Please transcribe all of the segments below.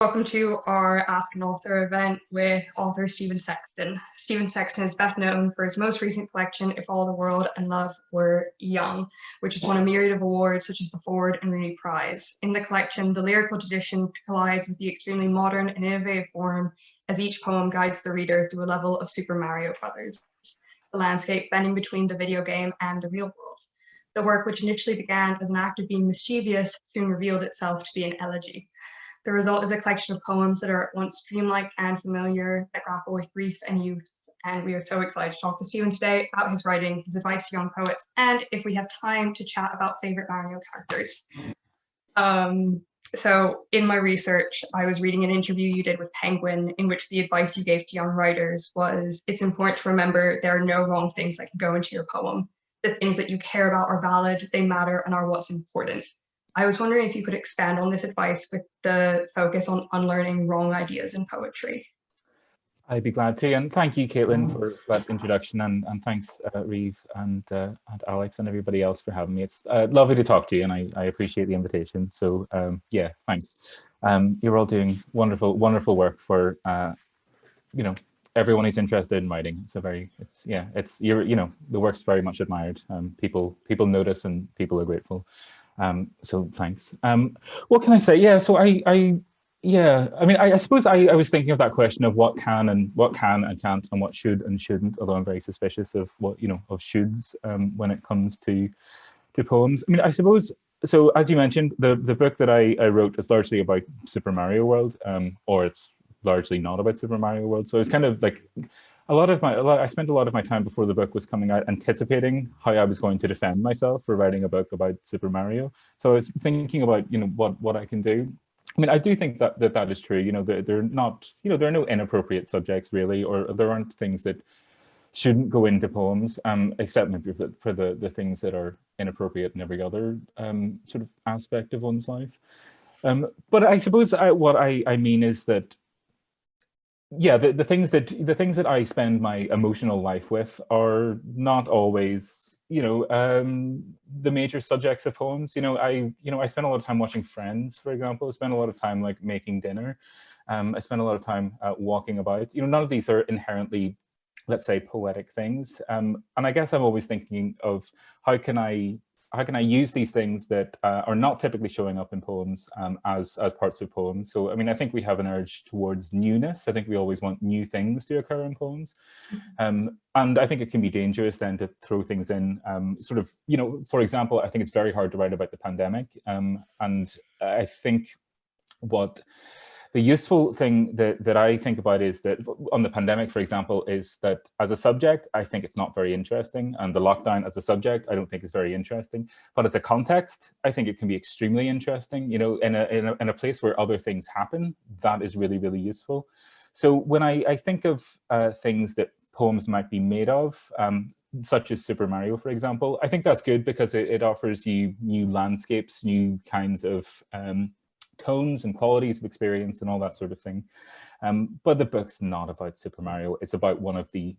Welcome to our Ask an Author event with author Stephen Sexton. Stephen Sexton is best known for his most recent collection, If All the World and Love Were Young, which has won a myriad of awards such as the Ford and Rooney Prize. In the collection, the lyrical tradition collides with the extremely modern and innovative form as each poem guides the reader through a level of Super Mario Brothers, the landscape bending between the video game and the real world. The work, which initially began as an act of being mischievous, soon revealed itself to be an elegy. The result is a collection of poems that are at once dreamlike and familiar, that grapple with grief and youth. And we are so excited to talk to Stephen today about his writing, his advice to young poets, and if we have time to chat about favorite Mario characters. So in my research, I was reading an interview you did with Penguin, in which the advice you gave to young writers was, it's important to remember there are no wrong things that can go into your poem. The things that you care about are valid, they matter, and are what's important. I was wondering if you could expand on this advice with the focus on unlearning wrong ideas in poetry. I'd be glad to, and thank you, Caitlin, for that introduction, and thanks, Reeve and Alex and everybody else for having me. It's lovely to talk to you, and I appreciate the invitation. So yeah, thanks. You're all doing wonderful work for everyone who's interested in writing. The work's very much admired. People notice and people are grateful. So thanks. What can I say? Yeah, so I suppose I was thinking of that question of what can and can't and what should and shouldn't, although I'm very suspicious of what, of shoulds when it comes to poems. I mean, I suppose, so as you mentioned, the book that I wrote is largely about Super Mario World, or it's largely not about Super Mario World. So it's kind of like I spent a lot of my time before the book was coming out anticipating how I was going to defend myself for writing a book about Super Mario. So I was thinking about, what I can do. I mean, I do think that is true. They're not, there are no inappropriate subjects really, or there aren't things that shouldn't go into poems, except maybe for the things that are inappropriate in every other sort of aspect of one's life. But I suppose what I mean is that, yeah, the things that I spend my emotional life with are not always, the major subjects of poems. I spend a lot of time watching Friends, for example. I spend a lot of time like making dinner. I spend a lot of time walking about. None of these are inherently, let's say, poetic things. And I guess I'm always thinking of how can I use these things that are not typically showing up in poems as parts of poems. So, I mean, I think we have an urge towards newness. I think we always want new things to occur in poems. And I think it can be dangerous then to throw things in for example, I think it's very hard to write about the pandemic. And I think what the useful thing that I think about is that on the pandemic, for example, is that as a subject, I think it's not very interesting. And the lockdown as a subject, I don't think is very interesting. But as a context, I think it can be extremely interesting. In a place where other things happen, that is really, really useful. So when I think of things that poems might be made of, such as Super Mario, for example, I think that's good because it offers you new landscapes, new kinds of tones and qualities of experience and all that sort of thing. But the book's not about Super Mario. It's about one of the,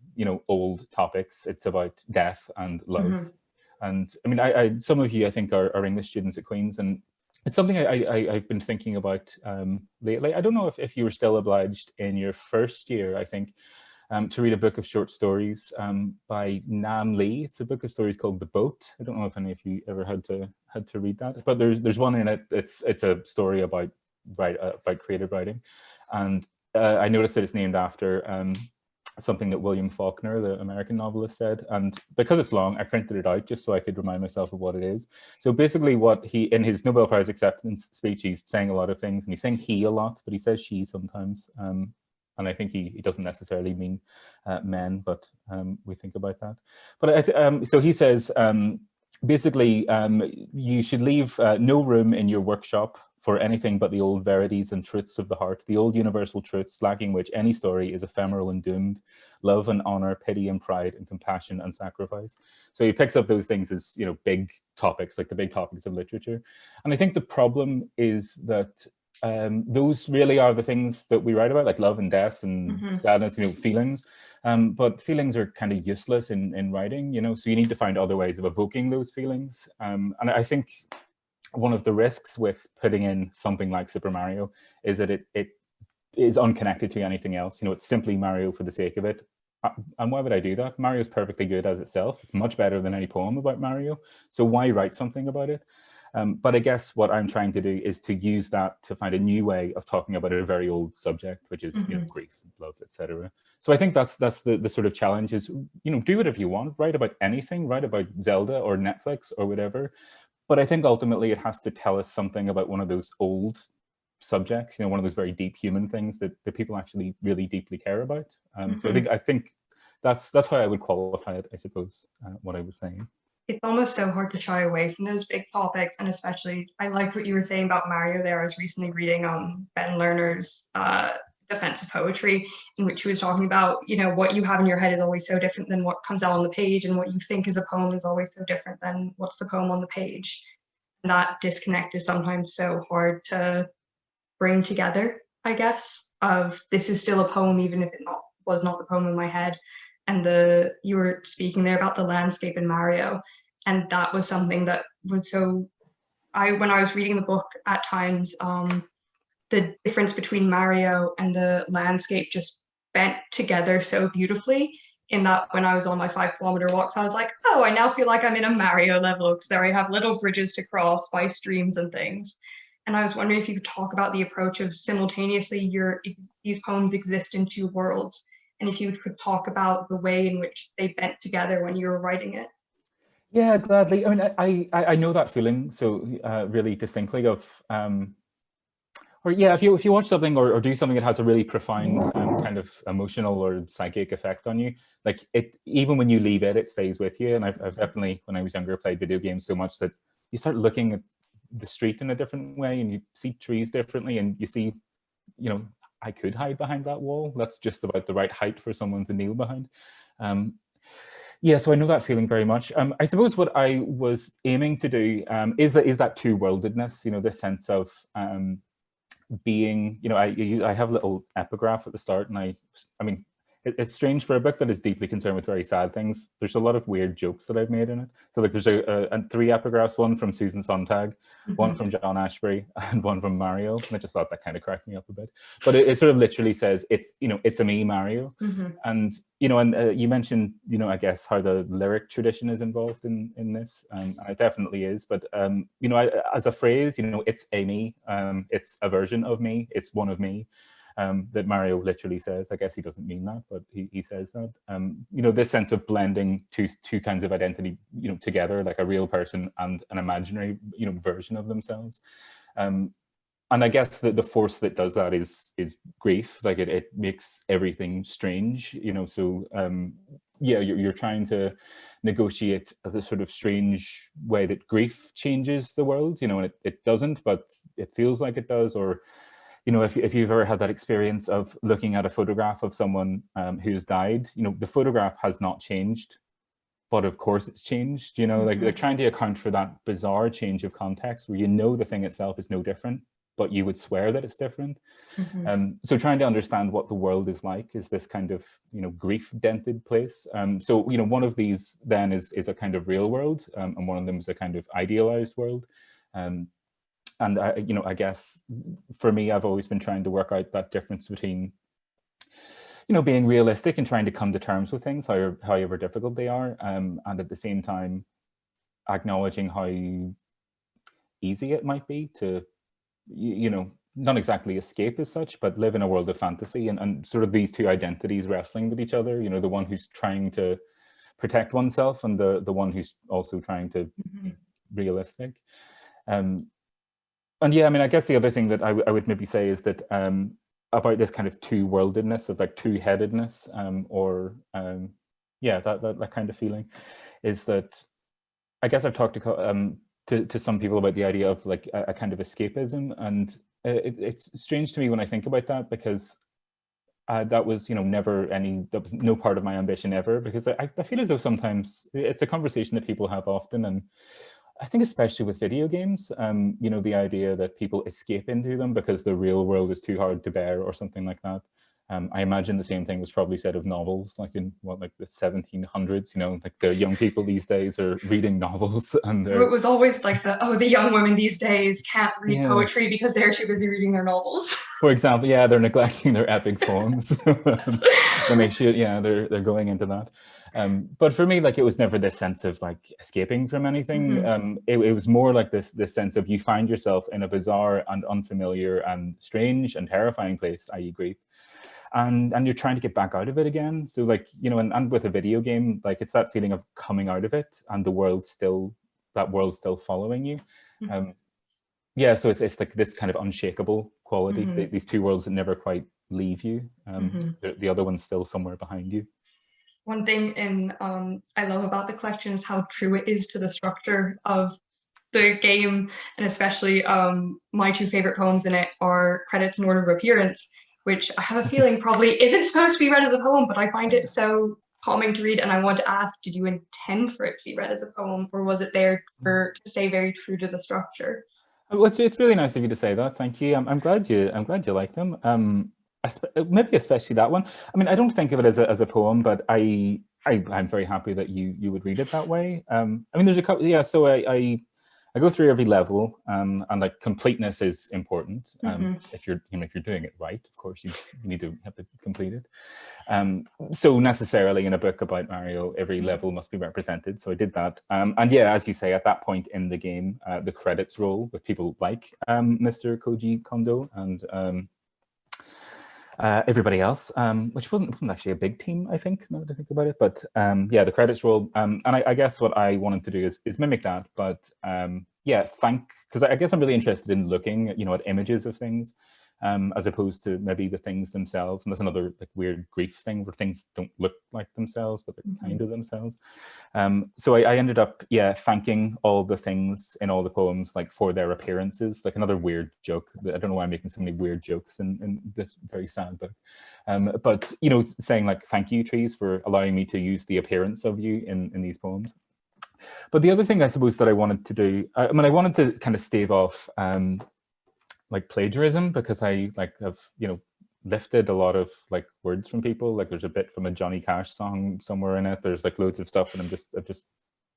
old topics. It's about death and love. Mm-hmm. And I mean, some of you, I think, are English students at Queen's, and it's something I've been thinking about lately. I don't know if you were still obliged in your first year, I think, to read a book of short stories by Nam Lee. It's a book of stories called The Boat. I don't know if any of you ever had to read that, but there's one in it. It's a story about creative writing, and I noticed that it's named after something that William Faulkner, the American novelist, said. And because it's long, I printed it out just so I could remind myself of what it is. So basically, what in his Nobel Prize acceptance speech, he's saying a lot of things, and he's saying he a lot, but he says she sometimes. And I think he doesn't necessarily mean men, but we think about that. But so he says, basically, you should leave no room in your workshop for anything but the old verities and truths of the heart, the old universal truths lacking which any story is ephemeral and doomed, love and honor, pity and pride, and compassion and sacrifice. So he picks up those things as, big topics, like the big topics of literature. And I think the problem is that those really are the things that we write about, like love and death and sadness, feelings. But feelings are kind of useless in writing, so you need to find other ways of evoking those feelings. And I think one of the risks with putting in something like Super Mario is that it is unconnected to anything else. You know, it's simply Mario for the sake of it. And why would I do that? Mario's perfectly good as itself. It's much better than any poem about Mario. So why write something about it? But I guess what I'm trying to do is to use that to find a new way of talking about a very old subject, which is you know, grief, love, etc. So I think that's the sort of challenge is, you know, do whatever you want, write about anything, write about Zelda or Netflix or whatever. But I think ultimately it has to tell us something about one of those old subjects, you know, one of those very deep human things that people actually really deeply care about. So I think that's how I would qualify it, I suppose, what I was saying. It's almost so hard to shy away from those big topics, and especially I liked what you were saying about Mario there. I was recently reading Ben Lerner's Defense of Poetry, in which he was talking about, you know, what you have in your head is always so different than what comes out on the page, and what you think is a poem is always so different than what's the poem on the page. And that disconnect is sometimes so hard to bring together, I guess, of this is still a poem even if it was not the poem in my head. And you were speaking there about the landscape in Mario, and that was something that was so when I was reading the book at times, the difference between Mario and the landscape just bent together so beautifully, in that when I was on my 5-kilometer walks, I was like, oh, I now feel like I'm in a Mario level, because there I have little bridges to cross by streams and things. And I was wondering if you could talk about the approach of simultaneously these poems exist in two worlds, and if you could talk about the way in which they bent together when you were writing it. Yeah, gladly. I mean, I know that feeling so really distinctly of, or yeah, if you watch something or do something that has a really profound kind of emotional or psychic effect on you, like it, even when you leave it, it stays with you. And I've definitely, when I was younger, played video games so much that you start looking at the street in a different way, and you see trees differently, and you see, you know, I could hide behind that wall. That's just about the right height for someone to kneel behind. Yeah, so I know that feeling very much. I suppose what I was aiming to do is that two-worldedness, you know, this sense of being, you know, I have a little epigraph at the start, and I mean, it's strange for a book that is deeply concerned with very sad things. There's a lot of weird jokes that I've made in it. So like there's a 3 epigraphs, one from Susan Sontag, one from John Ashbery, and one from Mario. And I just thought that kind of cracked me up a bit. But it sort of literally says, it's, you know, it's a me, Mario. And, you know, and you mentioned, you know, I guess how the lyric tradition is involved in this. And it definitely is. But, you know, as a phrase, you know, it's a me. It's a version of me. It's one of me. That Mario literally says. I guess he doesn't mean that, but he says that. You know, this sense of blending two kinds of identity, you know, together, like a real person and an imaginary, you know, version of themselves. And I guess the force that does that is grief. Like it makes everything strange, you know. So yeah, you're trying to negotiate as a sort of strange way that grief changes the world, you know, and it doesn't, but it feels like it does. Or you know, if you've ever had that experience of looking at a photograph of someone who's died, you know, the photograph has not changed, but of course it's changed, you know, like trying to account for that bizarre change of context where, you know, the thing itself is no different, but you would swear that it's different. So trying to understand what the world is like is this kind of, you know, grief dented place. So, you know, one of these then is a kind of real world, and one of them is a kind of idealized world. And you know, I guess for me, I've always been trying to work out that difference between, you know, being realistic and trying to come to terms with things, however difficult they are, and at the same time, acknowledging how easy it might be to, you know, not exactly escape as such, but live in a world of fantasy, and sort of these two identities wrestling with each other. You know, the one who's trying to protect oneself, and the one who's also trying to be realistic. And yeah, I mean, I guess the other thing that I would maybe say is that about this kind of two-worldedness, of like two-headedness, yeah, that kind of feeling, is that I guess I've talked to some people about the idea of like a kind of escapism, and it's strange to me when I think about that, because that was, you know, that was no part of my ambition ever, because I feel as though sometimes it's a conversation that people have often, and I think especially with video games, you know, the idea that people escape into them because the real world is too hard to bear or something like that. I imagine the same thing was probably said of novels, like in like the 1700s, you know, like the young people these days are reading novels and It was always like the young women these days can't read poetry because they're too busy reading their novels. For example, yeah, they're neglecting their epic poems. They make sure, yeah, they're going into that. But for me, like, it was never this sense of like escaping from anything. It was more like this sense of you find yourself in a bizarre and unfamiliar and strange and terrifying place, i.e. grief. And you're trying to get back out of it again. So like, you know, and with a video game, like it's that feeling of coming out of it and that world's still following you. Yeah, so it's like this kind of unshakable quality. These two worlds that never quite leave you. The other one's still somewhere behind you. One thing I love about the collection is how true it is to the structure of the game, and especially my two favorite poems in it are credits in order of appearance, which I have a feeling probably isn't supposed to be read as a poem, but I find it so calming to read. And I want to ask, did you intend for it to be read as a poem, or was it there to stay very true to the structure? Well, it's really nice of you to say that. Thank you. I'm glad you like them. Maybe especially that one. I mean, I don't think of it as a poem, but I'm very happy that you would read it that way. I mean, there's a couple. Yeah, so I go through every level, and like completeness is important. If you're doing it right, of course, you need to have to complete it. So necessarily in a book about Mario, every level must be represented. So I did that. And yeah, as you say, at that point in the game, the credits roll with people like Mr. Koji Kondo and everybody else, which wasn't actually a big team, I think, now that I think about it. But yeah, the credits roll. And I guess what I wanted to do is mimic that. But yeah, because I guess I'm really interested in looking at, at images of things, as opposed to maybe the things themselves. And that's another like weird grief thing where things don't look like themselves, but they're kind of themselves. So I ended up, yeah, thanking all the things in all the poems, like for their appearances. Like another weird joke. I don't know why I'm making so many weird jokes in this very sad book. But, saying like, thank you, trees, for allowing me to use the appearance of you in these poems. But the other thing I suppose that I wanted to do, I wanted to kind of stave off like plagiarism, because I have lifted a lot of like words from people. Like there's a bit from a Johnny Cash song somewhere in it. There's like loads of stuff and I've just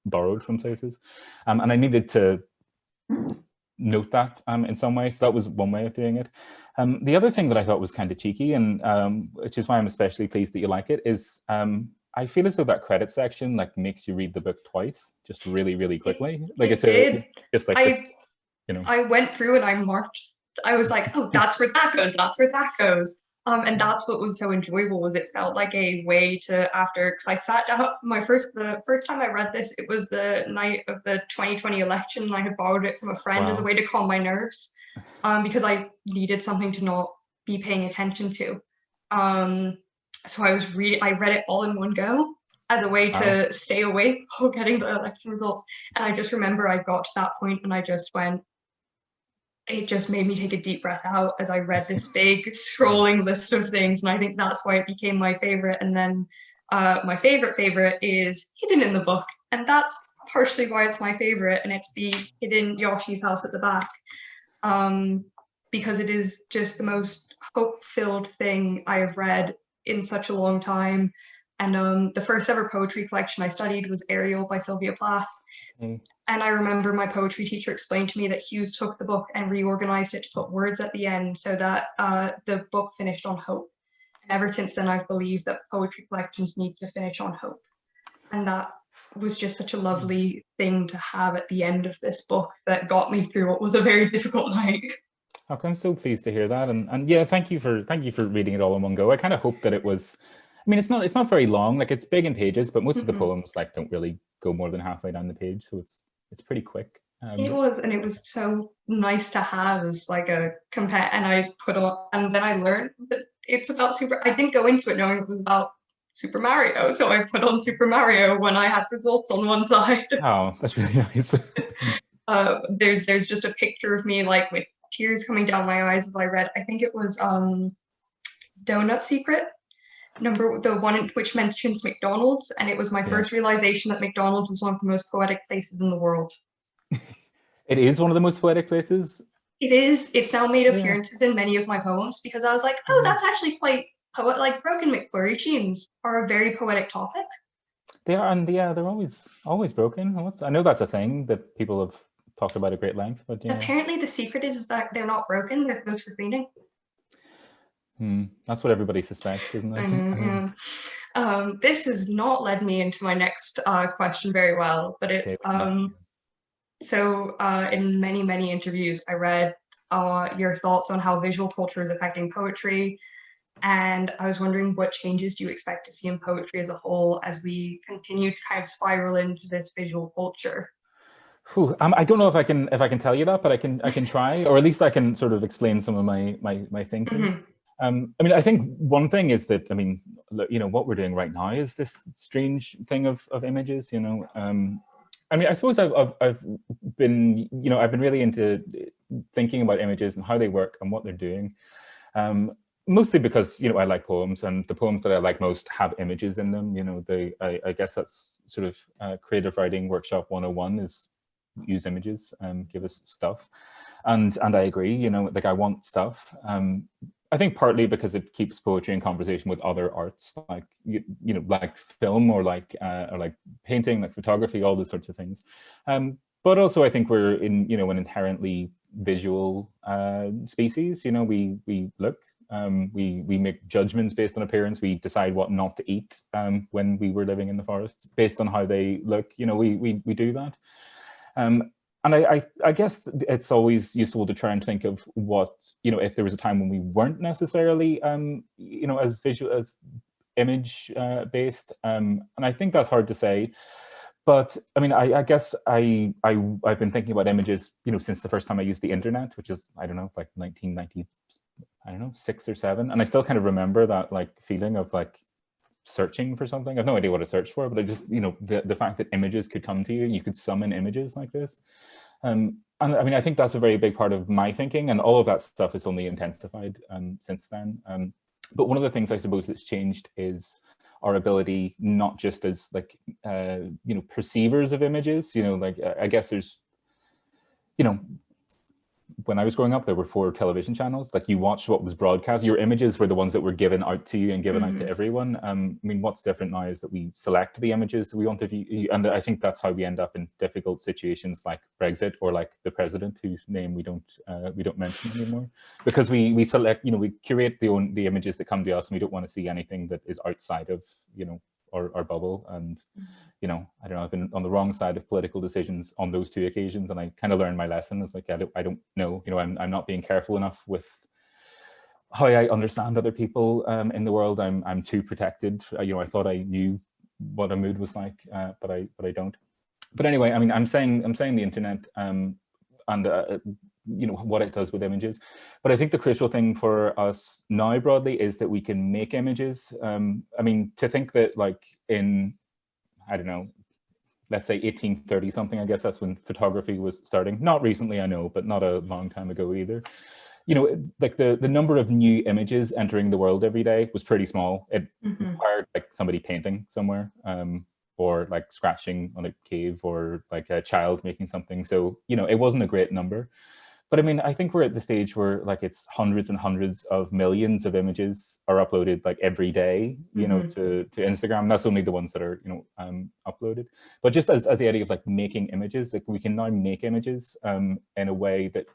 borrowed from places, and I needed to note that in some way. So that was one way of doing it. The other thing that I thought was kind of cheeky, and which is why I'm especially pleased that you like it, is I feel as though that credit section like makes you read the book twice, just really, really quickly. Like I went through and I marked. I was like, oh, that's where that goes. That's where that goes. And that's what was so enjoyable, was it felt like a way to, because I sat down, the first time I read this, it was the night of the 2020 election, and I had borrowed it from a friend as a way to calm my nerves, because I needed something to not be paying attention to. So I read it all in one go as a way to stay awake while getting the election results. And I just remember I got to that point and I just went, it just made me take a deep breath out as I read this big scrolling list of things. And I think that's why it became my favorite. And then my favorite is hidden in the book. And that's partially why it's my favorite. And it's the hidden Yoshi's house at the back. Because it is just the most hope-filled thing I have read in such a long time. And the first ever poetry collection I studied was Ariel by Sylvia Plath. And I remember my poetry teacher explained to me that Hughes took the book and reorganized it to put words at the end so that the book finished on hope. And ever since then, I've believed that poetry collections need to finish on hope. And that was just such a lovely thing to have at the end of this book that got me through what was a very difficult night. Okay, I'm so pleased to hear that. And yeah, thank you for reading it all in one go. I kind of hoped that it was, I mean, it's not very long, like it's big in pages, but most of the poems like don't really go more than halfway down the page. So it's pretty quick. It was so nice to have as like a compare, and I put on, and then I learned that it's about I didn't go into it knowing it was about Super Mario, so I put on Super Mario when I had results on one side. Oh, that's really nice. There's just a picture of me like with tears coming down my eyes as I read. I think it was Donut Secret, the one which mentions McDonald's, and it was my first realization that McDonald's is one of the most poetic places in the world. It is one of the most poetic places? It is. It's now made appearances in many of my poems because I was like, oh, that's actually quite like broken McFlurry jeans are a very poetic topic. They are, and yeah, they're always broken. I know that's a thing that people have talked about at great length, but yeah. Apparently the secret is that they're not broken, they're closed for cleaning. That's what everybody suspects, isn't it? I know, yeah. This has not led me into my next question very well, but it's Okay, so in many interviews I read your thoughts on how visual culture is affecting poetry, and I was wondering what changes do you expect to see in poetry as a whole as we continue to kind of spiral into this visual culture? I don't know if I can tell you that, but I can try, or at least I can sort of explain some of my thinking. Mm-hmm. I mean, I think one thing is that, I mean, you know, what we're doing right now is this strange thing of images, you know. I mean, I suppose I've been, you know, I've been really into thinking about images and how they work and what they're doing. Mostly because, you know, I like poems, and the poems that I like most have images in them. You know, I guess that's sort of creative writing workshop 101 is use images, give us stuff. And I agree, you know, like I want stuff. I think partly because it keeps poetry in conversation with other arts, like you know, like film or like painting, like photography, all those sorts of things. But also, I think we're in, you know, an inherently visual species. You know, we look, we make judgments based on appearance. We decide what not to eat when we were living in the forests based on how they look. You know, we do that. And I guess it's always useful to try and think of what, you know, if there was a time when we weren't necessarily, you know, as image based. And I think that's hard to say. But I mean, I guess I've been thinking about images, you know, since the first time I used the internet, which is, I don't know, like 1990, I don't know, 6 or 7. And I still kind of remember that like feeling of like searching for something. I have no idea what to search for, but I just, you know, the fact that images could come to you, you could summon images like this. And I mean, I think that's a very big part of my thinking, and all of that stuff has only intensified since then. But one of the things I suppose that's changed is our ability, not just as like, you know, perceivers of images, you know, like I guess there's, you know, when I was growing up, there were 4 television channels. Like you watched what was broadcast. Your images were the ones that were given out to you and given out to everyone. I mean, what's different now is that we select the images that we want to view. And I think that's how we end up in difficult situations like Brexit or like the president, whose name we don't mention anymore. Because we select, you know, we curate the images that come to us, and we don't want to see anything that is outside of, you know, our bubble. And you know, I don't know, I've been on the wrong side of political decisions on those 2 occasions, and I kind of learned my lesson. It's like, I don't know, you know, I'm not being careful enough with how I understand other people in the world. I'm too protected. You know, I thought I knew what a mood was like, but I don't. But anyway, I mean, I'm saying the internet and you know, what it does with images. But I think the crucial thing for us now broadly is that we can make images. I mean, to think that like in, I don't know, let's say 1830 something, I guess that's when photography was starting. Not recently, I know, but not a long time ago either. You know, like the number of new images entering the world every day was pretty small. It required like somebody painting somewhere, or like scratching on a cave, or like a child making something. So, you know, it wasn't a great number. But I mean, I think we're at the stage where like it's hundreds and hundreds of millions of images are uploaded like every day, you know, to Instagram. That's only the ones that are, you know, uploaded. But just as the idea of like making images, like we can now make images in a way that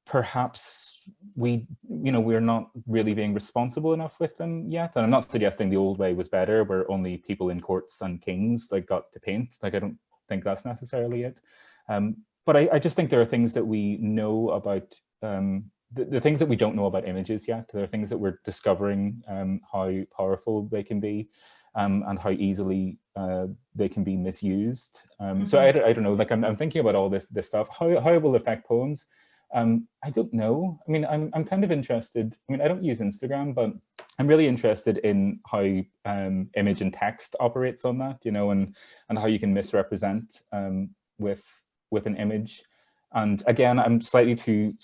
perhaps we're not really being responsible enough with them yet. And I'm not suggesting the old way was better, where only people in courts and kings like got to paint. Like I don't think that's necessarily it. But I just think there are things that we know about, the things that we don't know about images yet. There are things that we're discovering, how powerful they can be, and how easily they can be misused. So I don't know, like I'm thinking about all this stuff, how it will affect poems. I don't know. I mean, I'm kind of interested. I mean, I don't use Instagram, but I'm really interested in how image and text operates on that, you know, and how you can misrepresent with an image. And again, I'm slightly too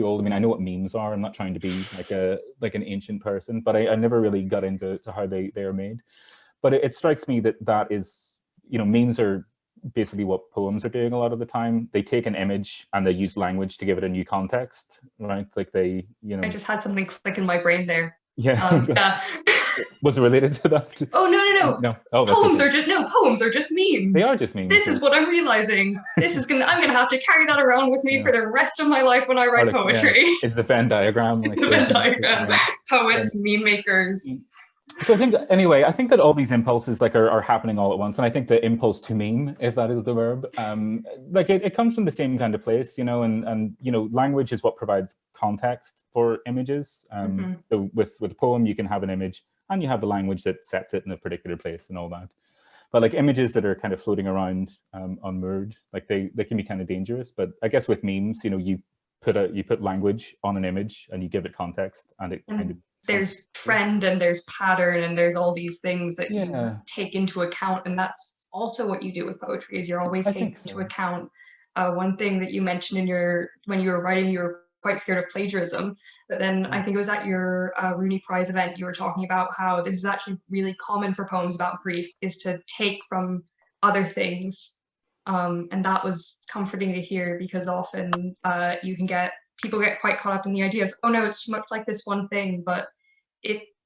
old. I mean, I know what memes are. I'm not trying to be like an ancient person, but I never really got into how they are made. But it strikes me that is, you know, memes are basically what poems are doing a lot of the time. They take an image and they use language to give it a new context, right? Like they, you know. I just had something click in my brain there. Yeah. Yeah. Was it related to that? Oh, no. No. Oh, that's Poems okay. are just no poems are just They memes. are just memes. This Yeah. is what I'm realizing. I'm gonna have to carry that around with me Yeah. for the rest of my life when I Or write like, yeah, poetry. it's the Venn diagram, like The Venn those images. diagram. Yeah. Poets, meme makers. So I think anyway, I think that all these impulses like are happening all at once, and I think the impulse to meme, if that is the verb, like it comes from the same kind of place, you know, and you know, language is what provides context for images. So with a poem, you can have an image, and you have the language that sets it in a particular place and all that. But like images that are kind of floating around unmoored, like they can be kind of dangerous. But I guess with memes, you know, you put language on an image and you give it context, and it kind of there's trend and there's pattern and there's all these things that you take into account, and that's also what you do with poetry is you're always taking into account. One thing that you mentioned in your when you were writing, you were quite scared of plagiarism, but then I think it was at your Rooney Prize event you were talking about how this is actually really common for poems about grief, is to take from other things, and that was comforting to hear, because often people get quite caught up in the idea of, oh no, it's too much like this one thing, but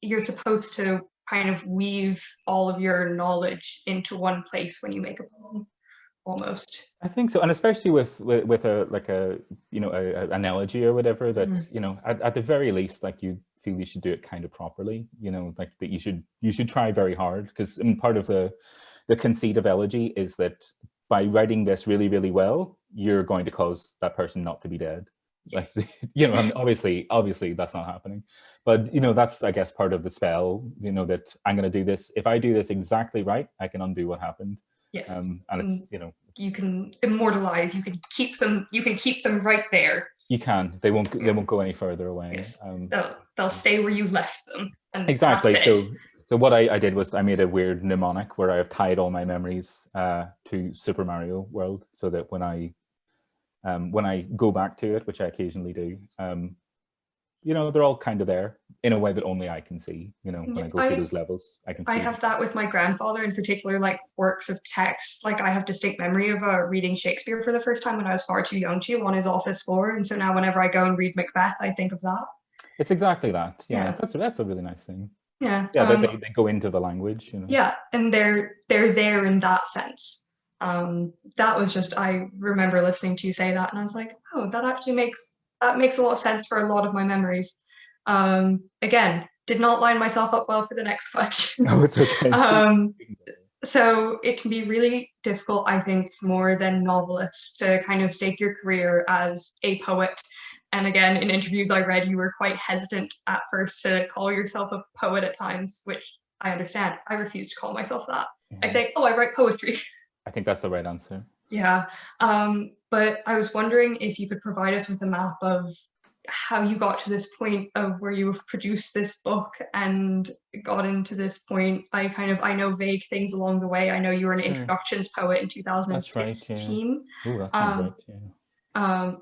you're supposed to kind of weave all of your knowledge into one place when you make a poem, almost. I think so, and especially with a like a you know a analogy or whatever that you know at the very least, like you feel you should do it kind of properly, you know, like that you should try very hard, because I mean part of the conceit of elegy is that by writing this really well, you're going to cause that person not to be dead. Yes. Like, you know, and obviously that's not happening, but you know, that's I guess part of the spell, you know, that I'm going to do this. If I do this exactly right, I can undo what happened. Yes. And it's, you know, you can immortalize, you can keep them right there. You can. They won't go any further away. Yes. They'll stay where you left them. And exactly. That's it. So what I did was I made a weird mnemonic where I have tied all my memories to Super Mario World, so that when I go back to it, which I occasionally do, you know, they're all kind of there in a way that only I can see. You know, when I go through those levels, I can see. I have that with my grandfather in particular, like works of text. Like I have distinct memory of reading Shakespeare for the first time when I was far too young to on his office floor, and so now whenever I go and read Macbeth, I think of that. It's exactly that. Yeah. That's a really nice thing. Yeah. Yeah, they go into the language, you know. Yeah, and they're there in that sense. That was just, I remember listening to you say that, and I was like, oh, that actually makes a lot of sense for a lot of my memories. Again, did not line myself up well for the next question. Oh, it's okay. So it can be really difficult, I think, more than novelists, to kind of stake your career as a poet. And again, in interviews I read, you were quite hesitant at first to call yourself a poet at times, which I understand. I refuse to call myself that. I say, oh, I write poetry. I think that's the right answer. Yeah. But I was wondering if you could provide us with a map of how you got to this point of where you've produced this book and got into this point. I know vague things along the way. I know you were an introductions poet in 2016. That's right, yeah. Ooh, that sounds right, yeah.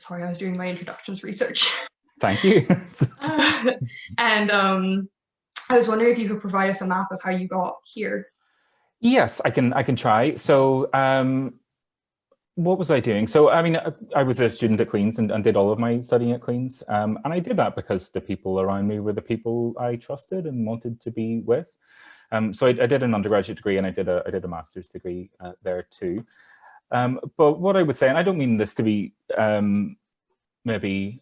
Sorry, I was doing my introductions research. Thank you. And I was wondering if you could provide us a map of how you got here. Yes, I can try. So what was I doing? So, I mean, I was a student at Queen's and did all of my studying at Queen's. And I did that because the people around me were the people I trusted and wanted to be with. So I did an undergraduate degree and I did a master's degree there too. But what I would say, and I don't mean this to be maybe,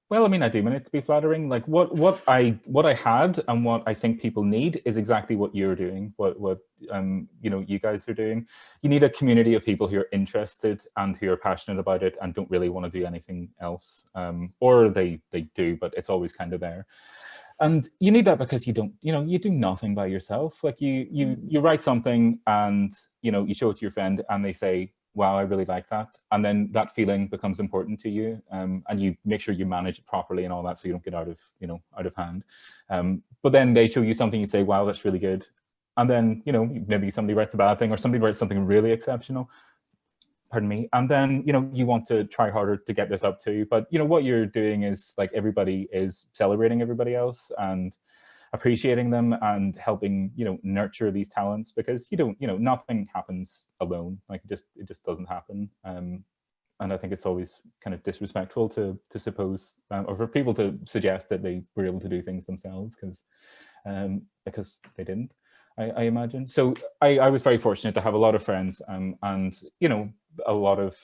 well, I mean, I do mean it to be flattering. Like what I had and what I think people need is exactly what you're doing, what you know, you guys are doing. You need a community of people who are interested and who are passionate about it and don't really want to do anything else, or they do, but it's always kind of there. And you need that because you do nothing by yourself. Like you write something and you know, you show it to your friend and they say, wow, I really like that. And then that feeling becomes important to you, and you make sure you manage it properly and all that, so you don't get out of hand. But then they show you something, you say, wow, that's really good. And then, you know, maybe somebody writes a bad thing or somebody writes something really exceptional. Pardon me. And then, you know, you want to try harder to get this up too. But, you know, what you're doing is like everybody is celebrating everybody else and appreciating them and helping, you know, nurture these talents, because you know, nothing happens alone. Like it just doesn't happen. and I think it's always kind of disrespectful to suppose, or for people to suggest that they were able to do things themselves, because they didn't, I imagine. So I was very fortunate to have a lot of friends, and a lot of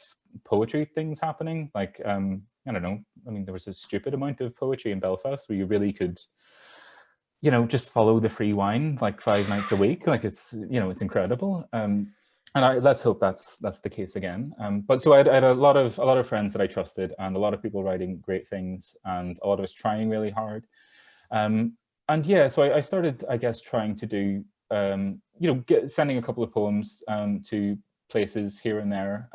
poetry things happening. Like I don't know. I mean, there was a stupid amount of poetry in Belfast where you really could, just follow the free wine like 5 nights a week. Like it's incredible. And let's hope that's the case again. But so I had a lot of friends that I trusted, and a lot of people writing great things, and a lot of us trying really hard. And yeah, so I started, I guess, trying to do, sending a couple of poems to places here and there.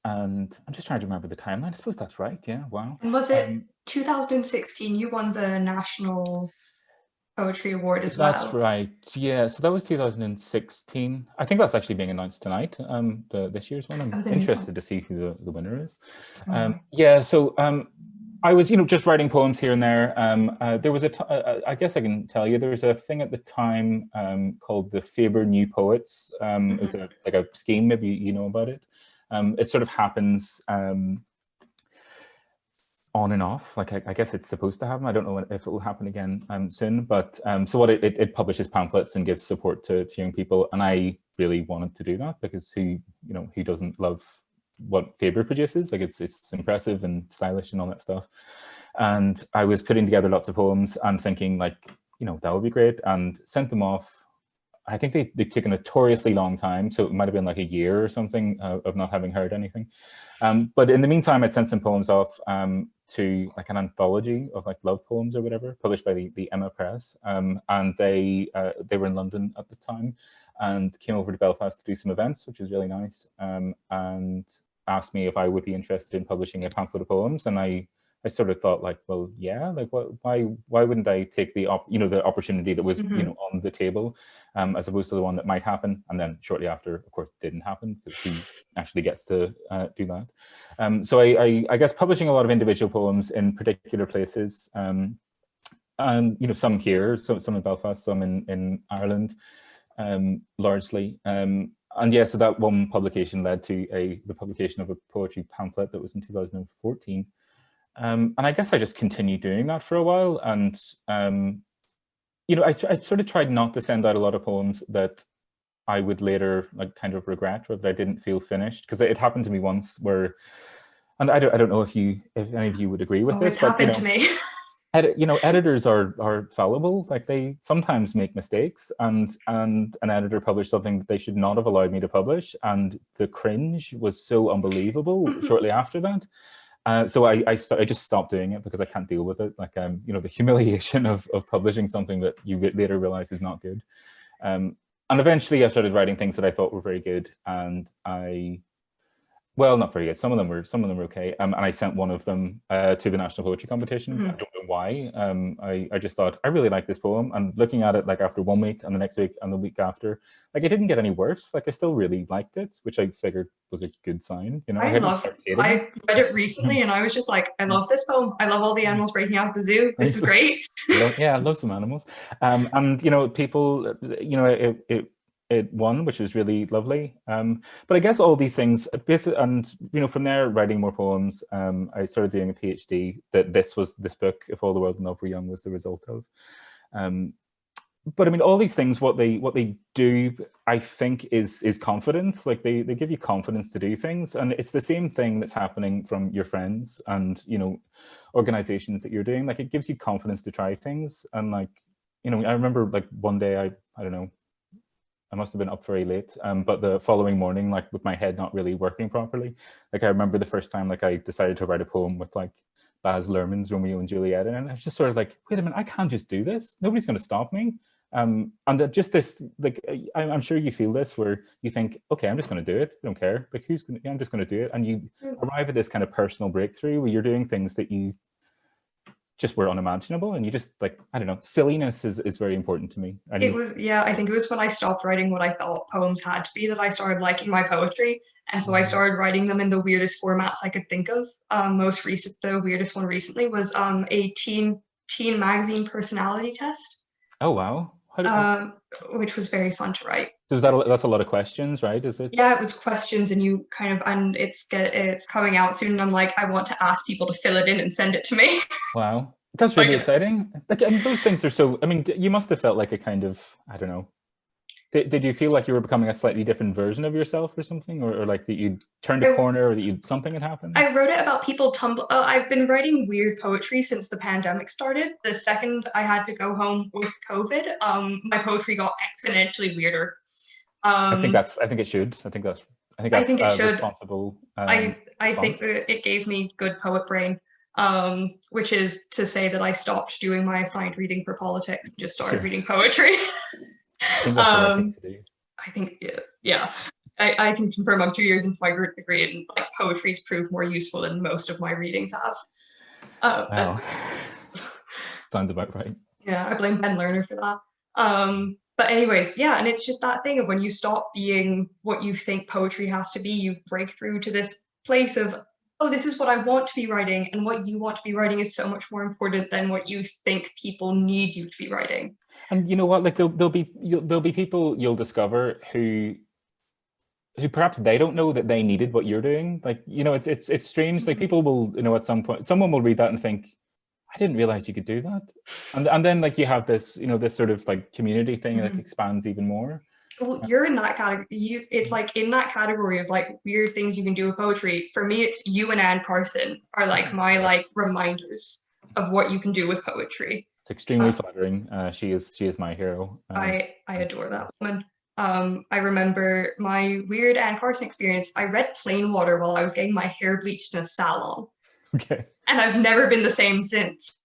And I'm just trying to remember the timeline. I suppose that's right. Yeah. Wow. And was it 2016? You won the National Poetry Award as well. That's right. Yeah. So that was 2016. I think that's actually being announced tonight. This year's one. I'm interested to see who the winner is. Yeah. So I was, just writing poems here and there. There was I guess I can tell you, there was a thing at the time called the Faber New Poets. It was like a scheme. Maybe you know about it. It sort of happens on and off. Like I guess it's supposed to happen. I don't know if it will happen again soon. But so what it publishes pamphlets and gives support to young people, and I really wanted to do that, because who doesn't love what Faber produces? Like it's impressive and stylish and all that stuff. And I was putting together lots of poems and thinking, like, that would be great, and sent them off. I think they took a notoriously long time, so it might have been like a year or something of not having heard anything. But in the meantime, I'd sent some poems off to like an anthology of like love poems or whatever, published by the Emma Press, and they were in London at the time, and came over to Belfast to do some events, which was really nice, and asked me if I would be interested in publishing a pamphlet of poems. And I sort of thought, like, well, yeah, like why wouldn't I take the opportunity that was on the table, as opposed to the one that might happen. And then shortly after, of course, didn't happen, because who actually gets to do that. So I guess publishing a lot of individual poems in particular places, and some here, some in Belfast, some in Ireland, largely. And yeah, so that one publication led to the publication of a poetry pamphlet that was in 2014. And I guess I just continued doing that for a while. And, I sort of tried not to send out a lot of poems that I would later like kind of regret, or that I didn't feel finished. Because it happened to me once where, and I don't know if any of you would agree with this. It's happened to me. Editors are fallible. Like they sometimes make mistakes, and an editor published something that they should not have allowed me to publish. And the cringe was so unbelievable shortly after that. So I just stopped doing it, because I can't deal with it. Like, the humiliation of publishing something that you later realize is not good. And eventually I started writing things that I thought were very good. And well, not very good. Some of them were okay. And I sent one of them to the National Poetry Competition. I don't know why. I just thought, I really like this poem. And looking at it, like after 1 week and the next week and the week after, like it didn't get any worse. Like I still really liked it, which I figured was a good sign. I read it recently, and I was just like, I love this poem. I love all the animals breaking out of the zoo. This is great. Yeah, I love some animals. And people, it won, which was really lovely. But I guess all these things, and from there, writing more poems, I started doing a PhD that this book, If All the World and Love Were Young, was the result of. But I mean, all these things, what they do, I think, is confidence. Like they give you confidence to do things, and it's the same thing that's happening from your friends and organizations that you're doing. Like it gives you confidence to try things, and like I remember like one day I don't know. I must have been up very late, but the following morning, like with my head not really working properly, like I remember the first time, like I decided to write a poem with like Baz Luhrmann's Romeo and Juliet, and I was just sort of like, wait a minute, I can't just do this. Nobody's going to stop me. And that just this, like, I'm sure you feel this, where you think, okay, I'm just going to do it. I don't care. Like, I'm just going to do it. And you arrive at this kind of personal breakthrough where you're doing things that you just were unimaginable, and you just like, I don't know, silliness is very important to me. I think it was when I stopped writing what I thought poems had to be that I started liking my poetry, and so I started writing them in the weirdest formats I could think of. The weirdest one recently was a teen magazine personality test. Oh wow. which was very fun to write. So that's a lot of questions, right? Is it? Yeah, it was questions, and you kind of, and it's coming out soon, and I'm like, I want to ask people to fill it in and send it to me. Wow, that's really exciting. Like, and those things are so. I mean, you must have felt like a kind of, I don't know. Did you feel like you were becoming a slightly different version of yourself or something, or like that you turned a corner, or that something had happened? I wrote it about people I've been writing weird poetry since the pandemic started. The second I had to go home with COVID, my poetry got exponentially weirder. I think it should. I think that's responsible. I think that it gave me good poet brain, which is to say that I stopped doing my assigned reading for politics and just started reading poetry. I think that's the right thing to do. I think, yeah. I can confirm I'm 2 years into my degree, and like poetry's proved more useful than most of my readings have. Wow. Sounds about right. Yeah, I blame Ben Lerner for that. But anyways, yeah, and it's just that thing of when you stop being what you think poetry has to be, you break through to this place of, oh, this is what I want to be writing, and what you want to be writing is so much more important than what you think people need you to be writing. And you know what? Like there'll be people you'll discover who perhaps they don't know that they needed what you're doing. Like, you know, it's strange. Like people will, you know, at some point, someone will read that and think, I didn't realize you could do that. And then like you have this, you know, this sort of like community thing that expands even more. Well, you're in that category. It's like in that category of like weird things you can do with poetry. For me, it's you and Anne Carson are like my like reminders of what you can do with poetry. It's extremely flattering. She is my hero. I adore that woman. I remember my weird Anne Carson experience. I read Plain Water while I was getting my hair bleached in a salon. Okay. And I've never been the same since.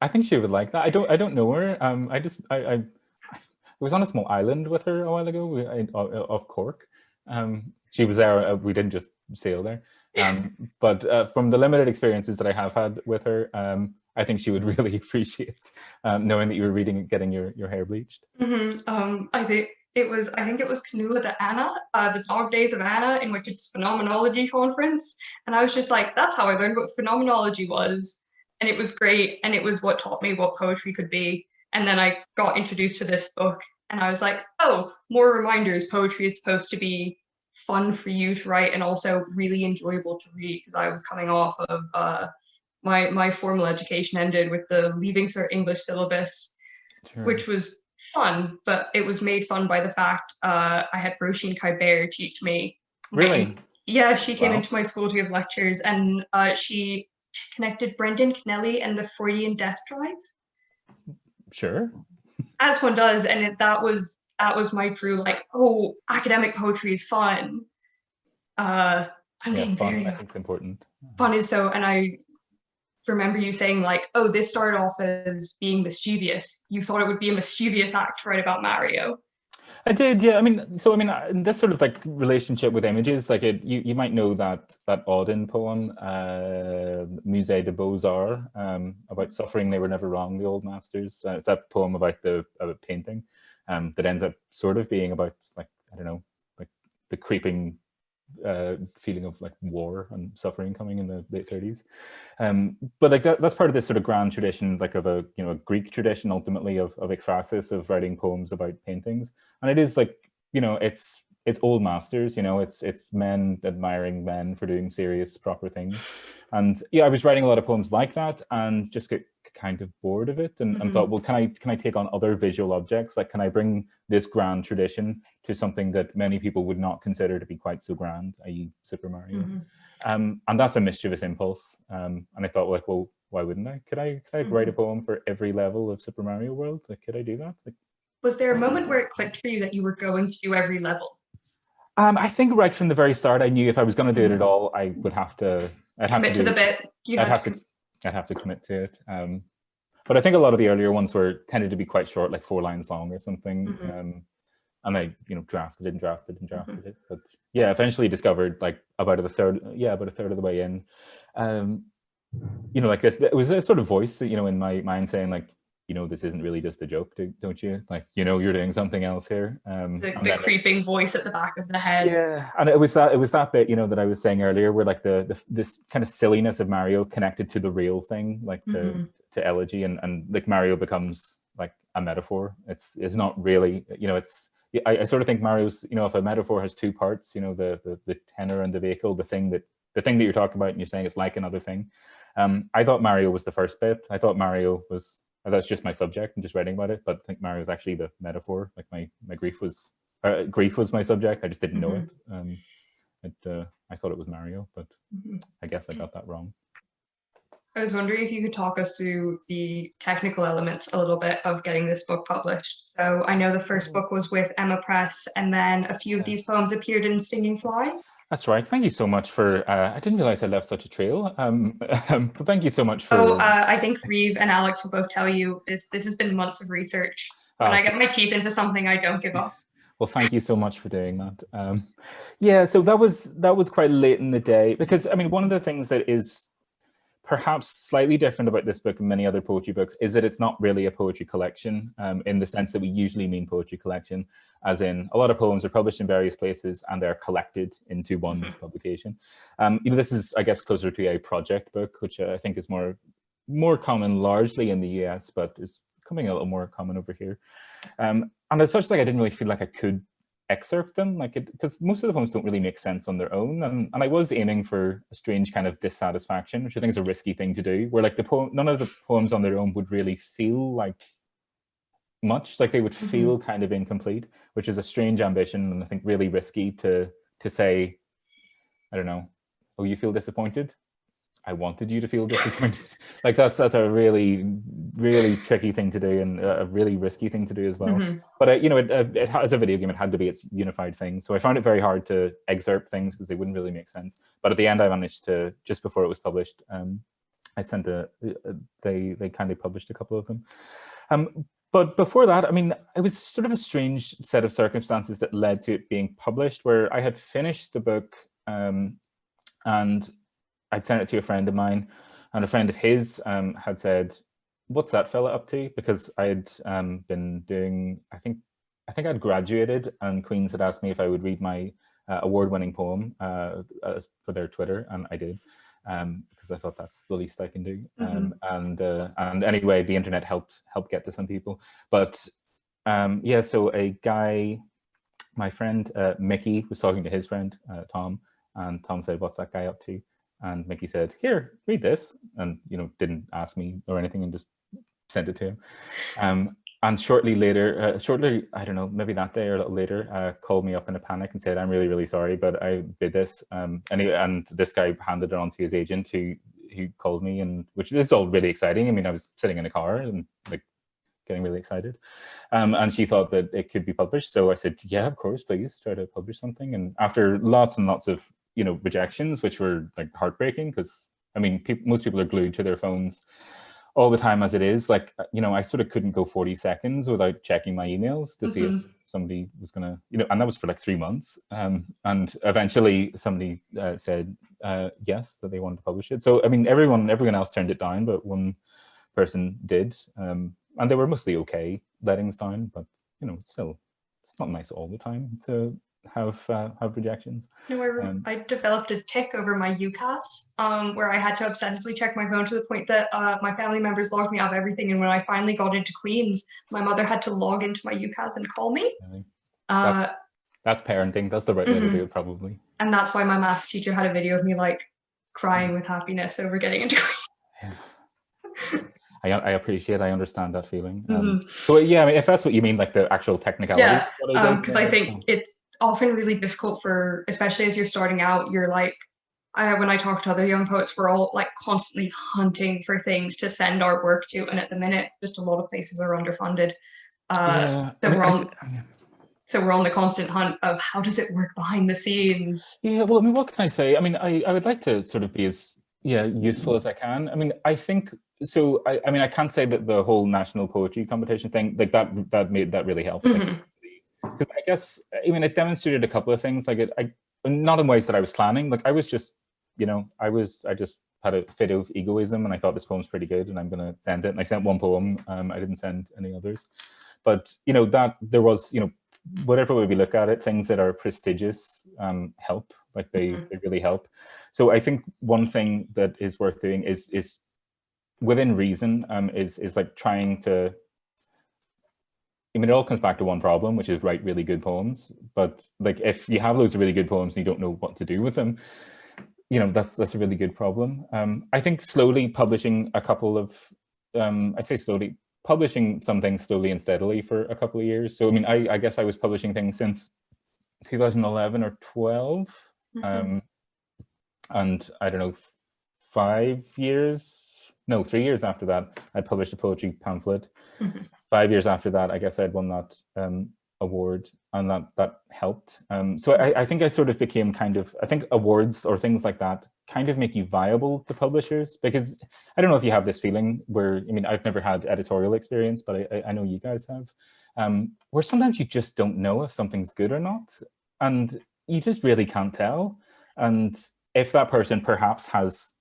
I think she would like that. I don't know her. I was on a small island with her a while ago off Cork. She was there. We didn't just sail there. But from the limited experiences that I have had with her, I think she would really appreciate knowing that you were getting your hair bleached. I think it was Canula de Anna, the Dog Days of Anna, in which it's a phenomenology conference. And I was just like, that's how I learned what phenomenology was. And it was great. And it was what taught me what poetry could be. And then I got introduced to this book and I was like, oh, more reminders. Poetry is supposed to be fun for you to write and also really enjoyable to read, because I was coming off of my formal education ended with the Leaving Cert English syllabus, which was fun, but it was made fun by the fact I had Roisin Kybert teach me. Really? Yeah, she came into my school to give lectures, and she connected Brendan Kennelly and the Freudian death drive. Sure. As one does, and that was my true like, oh, academic poetry is fun. Fun. I think it's important. Fun is so, and I remember you saying like, oh, this started off as being mischievous. You thought it would be a mischievous act to write about Mario. I did, yeah. I mean, this sort of like relationship with images, like you might know that Auden poem, Musée de Beaux-Arts, about suffering they were never wrong, the old masters. It's that poem about painting, that ends up sort of being about like, I don't know, like the creeping feeling of like war and suffering coming in the late 30s, but like that's part of this sort of grand tradition, like of a Greek tradition ultimately of ekphrasis, of writing poems about paintings. And it is like, it's old masters, it's men admiring men for doing serious proper things. And yeah, I was writing a lot of poems like that and just get kind of bored of it, and thought, well, can I take on other visual objects? Like, can I bring this grand tradition to something that many people would not consider to be quite so grand, i.e. Super Mario? And that's a mischievous impulse. And I thought, like, well, why wouldn't I? Could I write a poem for every level of Super Mario World? Like, could I do that? Like, was there a moment where it clicked for you that you were going to do every level? I think right from the very start, I knew if I was going to do it at all, I would have to. I'd have to do the bit. I'd have to commit to it. But I think a lot of the earlier ones tended to be quite short, like 4 lines long or something. And I, drafted it. But yeah, eventually discovered like about a third of the way in, like this, it was a sort of voice, in my mind saying like, this isn't really just a joke, don't you? Like, you're doing something else here. The creeping voice at the back of the head. Yeah, and it was that bit, that I was saying earlier, where like this kind of silliness of Mario connected to the real thing, like to Elegy, and like Mario becomes like a metaphor. It's not really, you know, I sort of think Mario's, you know, if a metaphor has two parts, you know, the tenor and the vehicle, the thing that you're talking about and you're saying it's like another thing. I thought Mario was the first bit. I thought Mario was, that's just my subject and just writing about it, but I think Mario is actually the metaphor. Like my grief was my subject. I just didn't know it. I thought it was Mario, but I guess I got that wrong. I was wondering if you could talk us through the technical elements a little bit of getting this book published. So I know the first book was with Emma Press, and then a few of these poems appeared in Stinging Fly. That's right. Thank you so much for, I didn't realize I left such a trail. But thank you so much for... Oh, I think Reeve and Alex will both tell you this has been months of research. When I get my teeth into something, I don't give up. Well, thank you so much for doing that. Yeah, so that was quite late in the day, because I mean, one of the things that is perhaps slightly different about this book and many other poetry books is that it's not really a poetry collection, in the sense that we usually mean poetry collection, as in a lot of poems are published in various places and they're collected into one publication. You know, this is, I guess, closer to a project book, which I think is more common largely in the US, but is becoming a little more common over here. And as such, like, I didn't really feel like I could excerpt them, like, because most of the poems don't really make sense on their own, and I was aiming for a strange kind of dissatisfaction, which I think is a risky thing to do, where like none of the poems on their own would really feel like much, like they would feel kind of incomplete, which is a strange ambition, and I think really risky to say, I don't know, oh, you feel disappointed? I wanted you to feel disappointed. Like that's a really, really tricky thing to do, and a really risky thing to do as well. But you know, it as a video game, it had to be its unified thing. So I found it very hard to excerpt things because they wouldn't really make sense. But at the end, I managed to, just before it was published, I sent they kindly published a couple of them. But before that, I mean, it was sort of a strange set of circumstances that led to it being published, where I had finished the book, and I'd sent it to a friend of mine, and a friend of his had said, "What's that fella up to?" Because I had been doing, I think I'd graduated, and Queen's had asked me if I would read my award-winning poem for their Twitter, and I did, because I thought that's the least I can do. And anyway, the internet helped get to some people. But yeah, so a guy, my friend Mickey, was talking to his friend Tom, and Tom said, "What's that guy up to?" And Mickey said, "Here, read this," and you know, didn't ask me or anything, and just sent it to him. And shortly later, I don't know, maybe that day or a little later, called me up in a panic and said, "I'm really, really sorry, but I did this." And this guy handed it on to his agent, who called me, and which is all really exciting. I mean, I was sitting in a car and like getting really excited, and she thought that it could be published. So I said, "Yeah, of course, please try to publish something." And after lots and lots of, you know, rejections, which were like heartbreaking, because I mean, most people are glued to their phones all the time as it is. Like, you know, I sort of couldn't go 40 seconds without checking my emails to see if somebody was gonna, you know, and that was for like 3 months. And eventually somebody said yes, that they wanted to publish it. So I mean, everyone else turned it down, but one person did, and they were mostly okay lettings down, but you know, still, it's not nice all the time to have rejections. No, I developed a tick over my UCAS, where I had to obsessively check my phone to the point that my family members logged me out of everything. And when I finally got into Queen's, my mother had to log into my UCAS and call me. That's parenting. That's the right way to do it, probably. And that's why my maths teacher had a video of me like crying with happiness over getting into Queen's. I appreciate, I understand that feeling. So yeah, I mean, if that's what you mean, like the actual technicality. Yeah, because I think it's often really difficult for, especially as you're starting out, you're like, when I talk to other young poets, we're all like constantly hunting for things to send our work to, and at the minute, just a lot of places are underfunded. So we're on the constant hunt of how does it work behind the scenes. Yeah, well, I mean, what can I say? I mean, I would like to sort of be as useful as I can. I mean, I think so. I mean, I can't say that the whole national poetry competition thing, like that really helped. Because I guess, I mean, it demonstrated a couple of things. Like not in ways that I was planning. Like I was just, you know, I just had a fit of egoism, and I thought this poem's pretty good, and I'm gonna send it. And I sent one poem. I didn't send any others. But you know, that there was, you know, whatever way we look at it, things that are prestigious help. Like they really help. So I think one thing that is worth doing is within reason, is like trying to I mean, it all comes back to one problem, which is write really good poems. But like, if you have loads of really good poems and you don't know what to do with them, that's a really good problem. I think slowly publishing a couple of, I say slowly, publishing some things slowly and steadily for a couple of years. So I mean, I guess I was publishing things since 2011 or 12, and I don't know, 3 years after that, I published a poetry pamphlet. 5 years after that, I guess I'd won that award, and that helped. So I think I sort of became kind of, I think awards or things like that kind of make you viable to publishers, because I don't know if you have this feeling where, I mean, I've never had editorial experience, but I know you guys have, where sometimes you just don't know if something's good or not, and you just really can't tell. And if that person perhaps has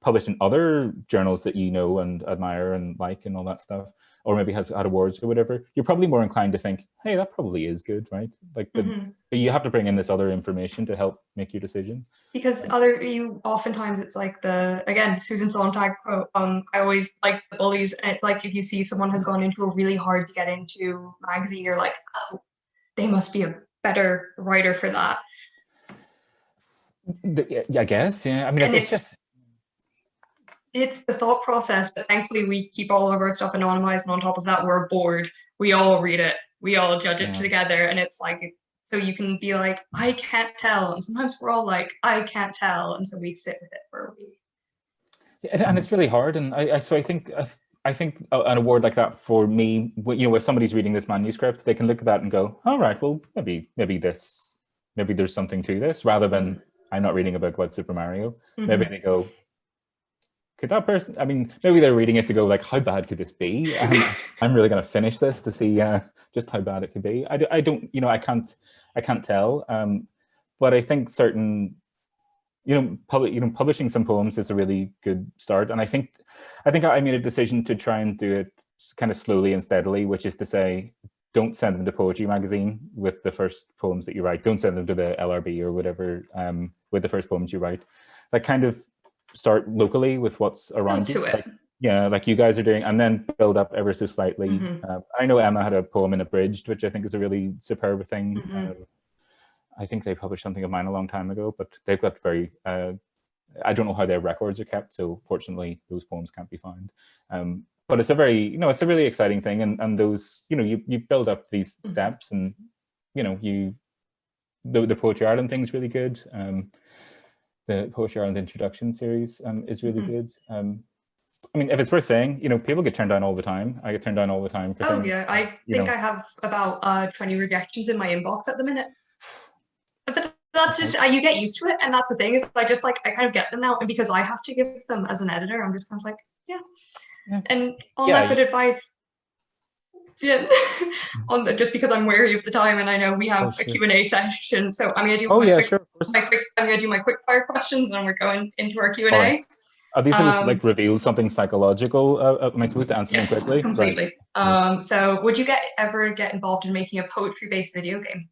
published in other journals that you know and admire and like and all that stuff, or maybe has had awards or whatever, you're probably more inclined to think, hey, that probably is good, right? Like, but you have to bring in this other information to help make your decision. Because oftentimes it's like again, Susan Sontag quote, I always like the bullies, and it's like, if you see someone has gone into a really hard to get into magazine, you're like, oh, they must be a better writer for that. I guess, yeah. I mean, it's the thought process, but thankfully we keep all of our stuff anonymized, and on top of that, we're bored. We all read it, we all judge it together, and it's like, so you can be like, I can't tell, and sometimes we're all like, I can't tell, and so we sit with it for a week. Yeah, and it's really hard, and I think an award like that for me, if somebody's reading this manuscript, they can look at that and go, all right, well, maybe there's something to this, rather than I'm not reading a book about Super Mario. Maybe they go, could that person, I mean, maybe they're reading it to go like, how bad could this be? I'm really going to finish this to see just how bad it could be. I don't, I can't tell. But I think certain, publishing some poems is a really good start. And I think I made a decision to try and do it kind of slowly and steadily, which is to say, don't send them to Poetry Magazine with the first poems that you write. Don't send them to the LRB or whatever with the first poems you write. Like, kind of start locally with what's around you. Like you guys are doing, and then build up ever so slightly. I know Emma had a poem in Abridged, which I think is a really superb thing. I think they published something of mine a long time ago, but they've got very, I don't know how their records are kept, so fortunately those poems can't be found. But it's a very, it's a really exciting thing, and those, you build up these steps, and the Poetry Ireland thing's really good. The Poetry Ireland introduction series is really good. I mean, if it's worth saying, people get turned down all the time. I get turned down all the time for things. Oh yeah, I think I have about 20 rejections in my inbox at the minute. But that's just, you get used to it, and that's the thing, is I kind of get them now, and because I have to give them as an editor, I'm just kind of like, yeah. And on that good advice, just because I'm wary of the time, and I know we have a Q&A session, so I'm gonna do I'm gonna do my quick fire questions, and we're going into our Q&A. Right. Are these like reveal something psychological? Am I supposed to answer them quickly? Completely. Right. So would you ever get involved in making a poetry-based video game?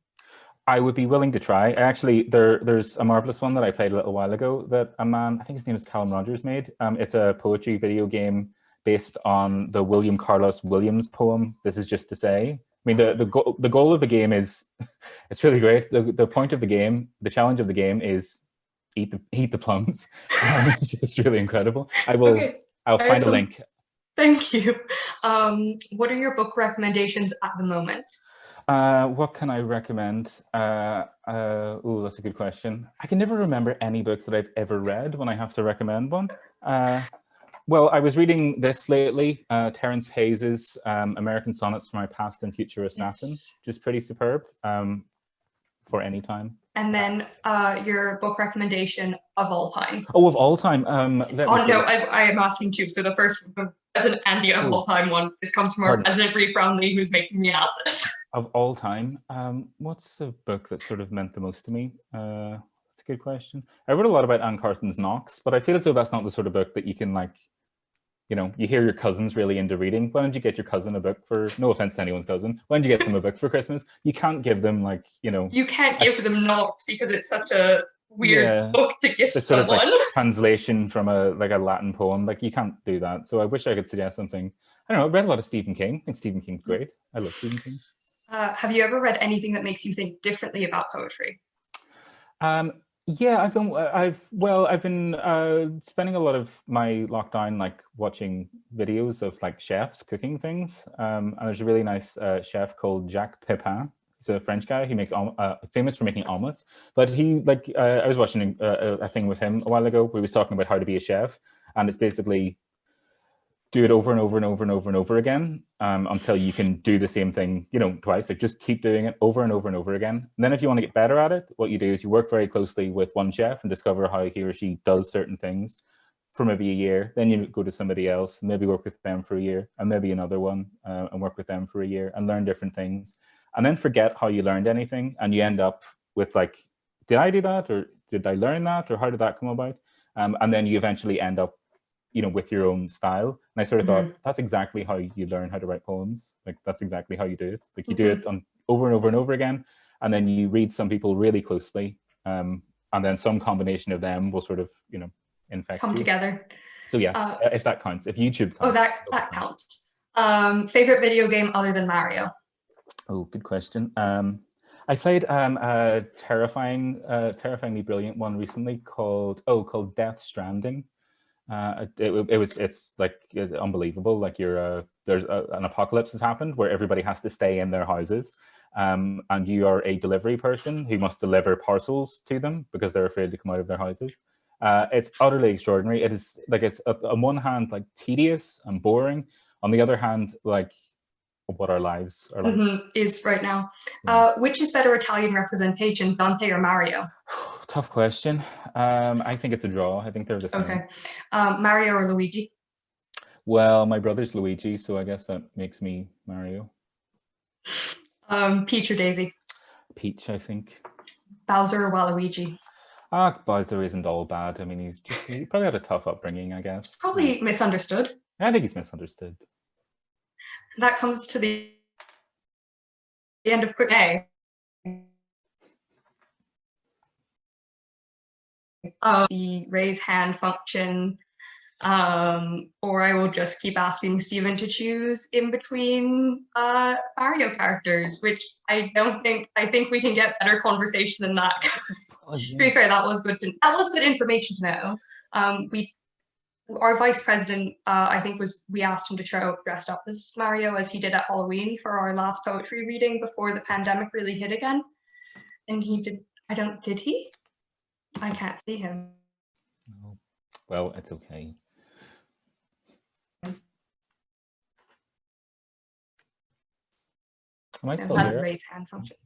I would be willing to try. Actually, there's a marvelous one that I played a little while ago that a man, I think his name is Callum Rogers, made. It's a poetry video game based on the William Carlos Williams poem, "This Is Just to Say." I mean, the goal of the game is, it's really great. The point of the game, the challenge of the game is eat the plums. It's really incredible. I'll find a link. Thank you. What are your book recommendations at the moment? What can I recommend? Oh, that's a good question. I can never remember any books that I've ever read when I have to recommend one. Well, I was reading this lately, Terence Hayes's American Sonnets for My Past and Future Assassin, which is pretty superb for any time. And then your book recommendation of all time. Oh, of all time. I am asking too. So the first present and the of all time one. This comes from our President Reeve Brownlee, who's making me ask this. Of all time, what's the book that sort of meant the most to me? That's a good question. I wrote a lot about Anne Carthen's Knox, but I feel as though that's not the sort of book that you can you hear your cousin's really into reading. Why don't you get your cousin a book for, no offense to anyone's cousin, why don't you get them a book for Christmas? You can't give them You can't give them Knox because it's such a weird book to gift the sort someone. of like translation from a Latin poem. Like you can't do that. So I wish I could suggest something. I don't know. I read a lot of Stephen King. I think Stephen King's great. I love Stephen King. Have you ever read anything that makes you think differently about poetry? Yeah, I've been spending a lot of my lockdown like watching videos of like chefs cooking things. And there's a really nice chef called Jacques Pepin. He's a French guy. He makes famous for making omelets. But he like I was watching a thing with him a while ago where he was talking about how to be a chef, and it's basically do it over and over and over and over and over again until you can do the same thing, you know, twice. Like just keep doing it over and over and over again. And then if you want to get better at it, what you do is you work very closely with one chef and discover how he or she does certain things for maybe a year. Then you go to somebody else, maybe work with them for a year, and maybe another one and work with them for a year and learn different things. And then forget how you learned anything. And you end up with like, did I do that? Or did I learn that? Or how did that come about? And then you eventually end up, you know, with your own style. And I sort of thought that's exactly how you learn how to write poems. Like that's exactly how you do it. Like you do it on over and over and over again, and then you read some people really closely, and then some combination of them will sort of, you know, infect Come you. together. So yes, if that counts, if YouTube counts. Oh, that counts. Favorite video game other than Mario? Oh, good question. I played a terrifyingly brilliant one recently called Death Stranding. It's like unbelievable. Like there's an apocalypse has happened where everybody has to stay in their houses, and you are a delivery person who must deliver parcels to them because they're afraid to come out of their houses. It's utterly extraordinary. It is like it's on one hand like tedious and boring, on the other hand like what our lives are like. Is right now. Yeah. Which is better Italian representation, Dante or Mario? Tough question. I think it's a draw. I think they're the same. Okay. Mario or Luigi? Well, my brother's Luigi, so I guess that makes me Mario. Peach or Daisy? Peach, I think. Bowser or Waluigi? Bowser isn't all bad. I mean, he probably had a tough upbringing, I guess. Probably misunderstood. I think he's misunderstood. That comes to the end of Quick A. The raise hand function, or I will just keep asking Stephen to choose in between Mario characters, which I think we can get better conversation than that. To be fair, that was good information to know. Our vice president, I think we asked him to show up dressed up as Mario as he did at Halloween for our last poetry reading before the pandemic really hit again. And he did, did he? I can't see him. No. Well, it's okay. Am I still here? Raise hand function.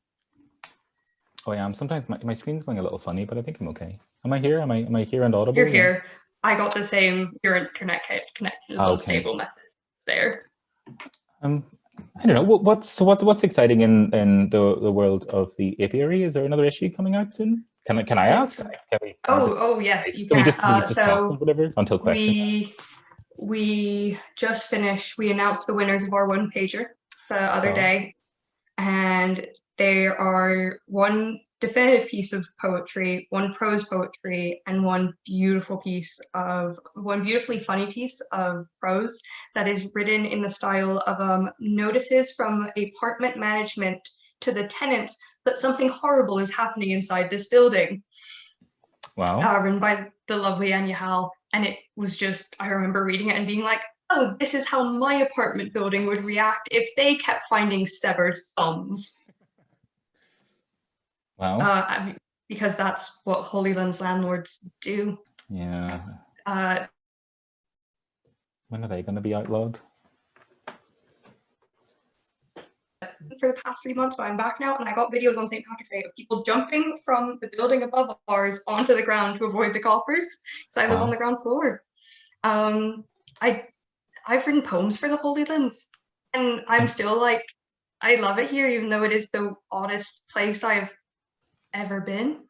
Oh, I am. Sometimes my screen's going a little funny, but I think I'm okay. Am I here? Am I here and audible? You're here. I got the same, your internet connection is unstable message there. I don't know. What's exciting in the world of the apiary? Is there another issue coming out soon? Can I ask? Yes, you can. Talk whatever until question. We just finished. We announced the winners of our one pager the other day, and there are one definitive piece of poetry, one prose poetry, and one beautifully funny piece of prose that is written in the style of notices from apartment management to the tenants that something horrible is happening inside this building. Wow. Written by the lovely Anya Hal. And it was just, I remember reading it and being like, oh, this is how my apartment building would react if they kept finding severed thumbs. Wow. Because that's what Holy Land's landlords do. Yeah. When are they going to be outlawed? For the past 3 months, but I'm back now, and I got videos on St. Patrick's Day of people jumping from the building above ours onto the ground to avoid the coppers, because I live on the ground floor. I've written poems for the Holy Lands, and I'm still like, I love it here, even though it is the oddest place I've ever been.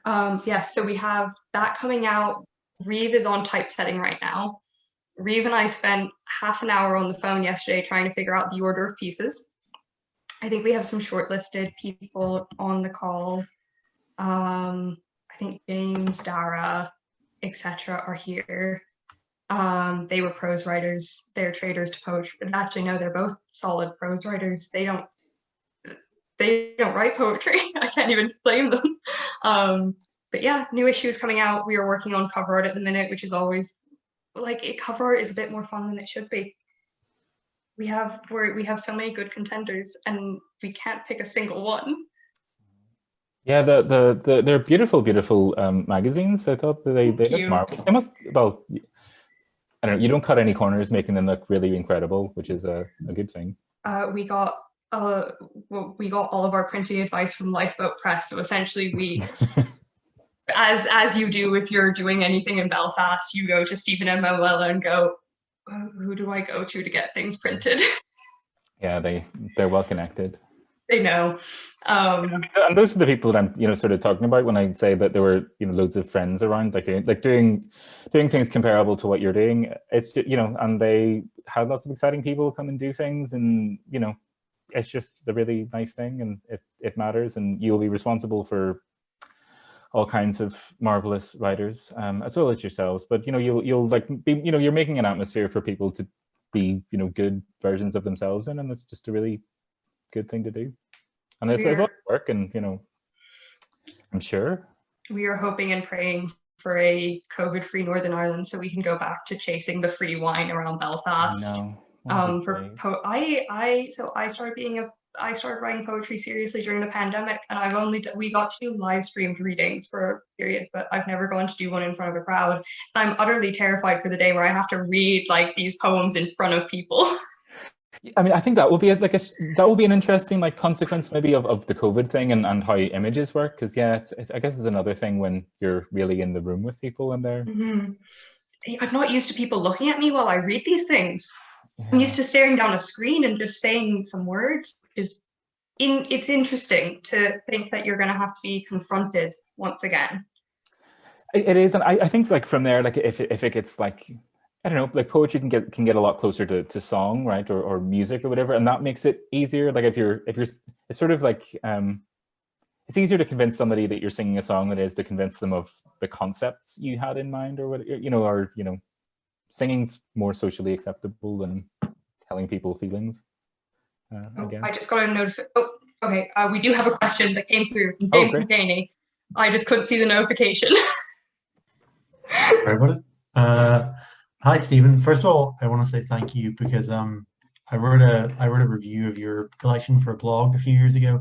Yes, so we have that coming out. Reeve is on typesetting right now. Reeve and I spent half an hour on the phone yesterday trying to figure out the order of pieces. I think we have some shortlisted people on the call. I think James, Dara, etc. are here. They were prose writers. They're traders to poetry. But actually, no, they're both solid prose writers. They don't write poetry. I can't even blame them. But yeah, new issues coming out. We are working on cover art at the minute, which is always like cover art is a bit more fun than it should be. We have so many good contenders, and we can't pick a single one. Yeah, they're beautiful, beautiful magazines. I thought they look marvelous. They must, well, I don't know. You don't cut any corners, making them look really incredible, which is a good thing. We got all of our printing advice from Lifeboat Press. So essentially, we, as you do if you're doing anything in Belfast, you go to Stephen and Manuela and go, who do I go to get things printed? Yeah, they're well connected. They know. And those are the people that I'm, sort of talking about when I say that there were, loads of friends around, like doing things comparable to what you're doing. It's just, and they had lots of exciting people come and do things, and it's just a really nice thing, and it matters, and you'll be responsible for all kinds of marvelous writers, as well as yourselves. But you'll like be, you're making an atmosphere for people to be, good versions of themselves in, and it's just a really good thing to do. And it's a lot of work, and I'm sure we are hoping and praying for a COVID-free Northern Ireland so we can go back to chasing the free wine around Belfast. I started writing poetry seriously during the pandemic, and we got to do live streamed readings for a period, but I've never gone to do one in front of a crowd. And I'm utterly terrified for the day where I have to read like these poems in front of people. I mean, I think that will be an interesting consequence maybe of the COVID thing and how images work, because I guess it's another thing when you're really in the room with people and they're. Mm-hmm. I'm not used to people looking at me while I read these things. Yeah. I'm used to staring down a screen and just saying some words, which is it's interesting to think that you're going to have to be confronted once again. It is, and I think from there, if it gets I don't know, poetry can get a lot closer to song, right, or music or whatever, and that makes it easier. If you're, it's sort of it's easier to convince somebody that you're singing a song than it is to convince them of the concepts you had in mind, or what, singing's more socially acceptable than telling people feelings. I just got a notification. Oh, okay. We do have a question that came through from James McCaney. I just couldn't see the notification. Sorry about it. Hi, Stephen. First of all, I want to say thank you, because I wrote a review of your collection for a blog a few years ago,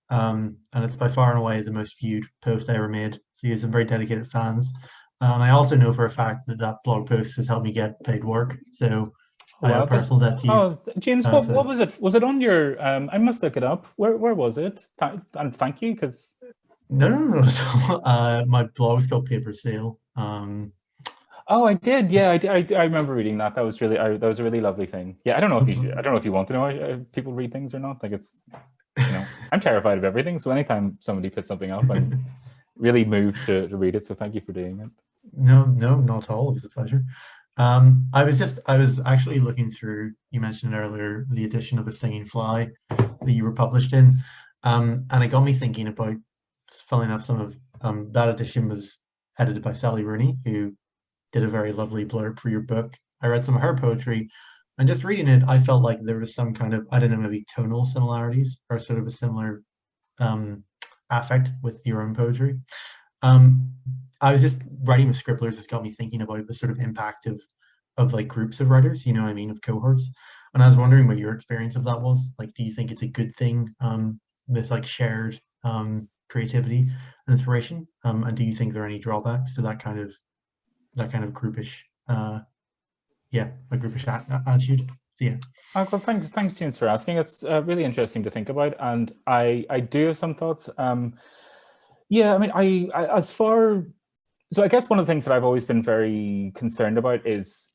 and it's by far and away the most viewed post I ever made. So you have some very dedicated fans, and I also know for a fact that blog post has helped me get paid work. So I have a personal debt to you. Oh, James, what was it? Was it on your? I must look it up. Where was it? And thank you, because. No, my blog's called Paper Sale. Oh, I did. Yeah, I remember reading that. That was a really lovely thing. Yeah, I don't know if you want to know if people read things or not. It's, I'm terrified of everything. So anytime somebody puts something up, I'm really moved to read it. So thank you for doing it. No, not at all. It was a pleasure. I was actually looking through. You mentioned earlier the edition of A Stinging Fly that you were published in, and it got me thinking about. Funnily enough, some of that edition was edited by Sally Rooney, who did a very lovely blurb for your book. I read some of her poetry, and just reading it, I felt like there was some kind of, I don't know, maybe tonal similarities or sort of a similar affect with your own poetry. I was just writing with scribblers. It's got me thinking about the sort of impact of groups of writers, of cohorts. And I was wondering what your experience of that was. Do you think it's a good thing, this shared creativity and inspiration? And do you think there are any drawbacks to that kind of groupish, a groupish attitude? So, yeah. Well, thanks, James, for asking. It's really interesting to think about, and I do have some thoughts. Yeah, I mean, so I guess one of the things that I've always been very concerned about is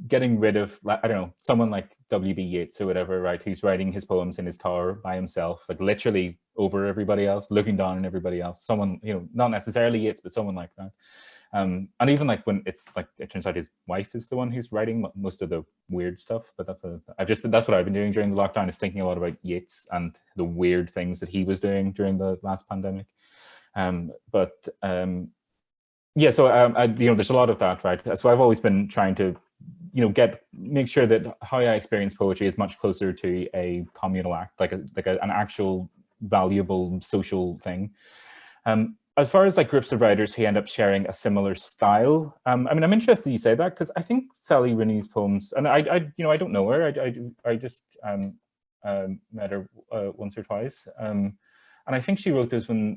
getting rid of, I don't know, someone like W.B. Yeats or whatever, right? Who's writing his poems in his tower by himself, literally over everybody else, looking down on everybody else. Someone, not necessarily Yeats, but someone like that. And even like when it's like, it turns out his wife is the one who's writing most of the weird stuff, but that's what I've been doing during the lockdown, is thinking a lot about Yeats and the weird things that he was doing during the last pandemic. Yeah, so there's a lot of that, right? So I've always been trying to, make sure that how I experience poetry is much closer to a communal act, like an actual valuable social thing. As far as like groups of writers who end up sharing a similar style, I mean, I'm interested you say that, because I think Sally Rooney's poems, and I don't know her. I just met her once or twice, and I think she wrote those when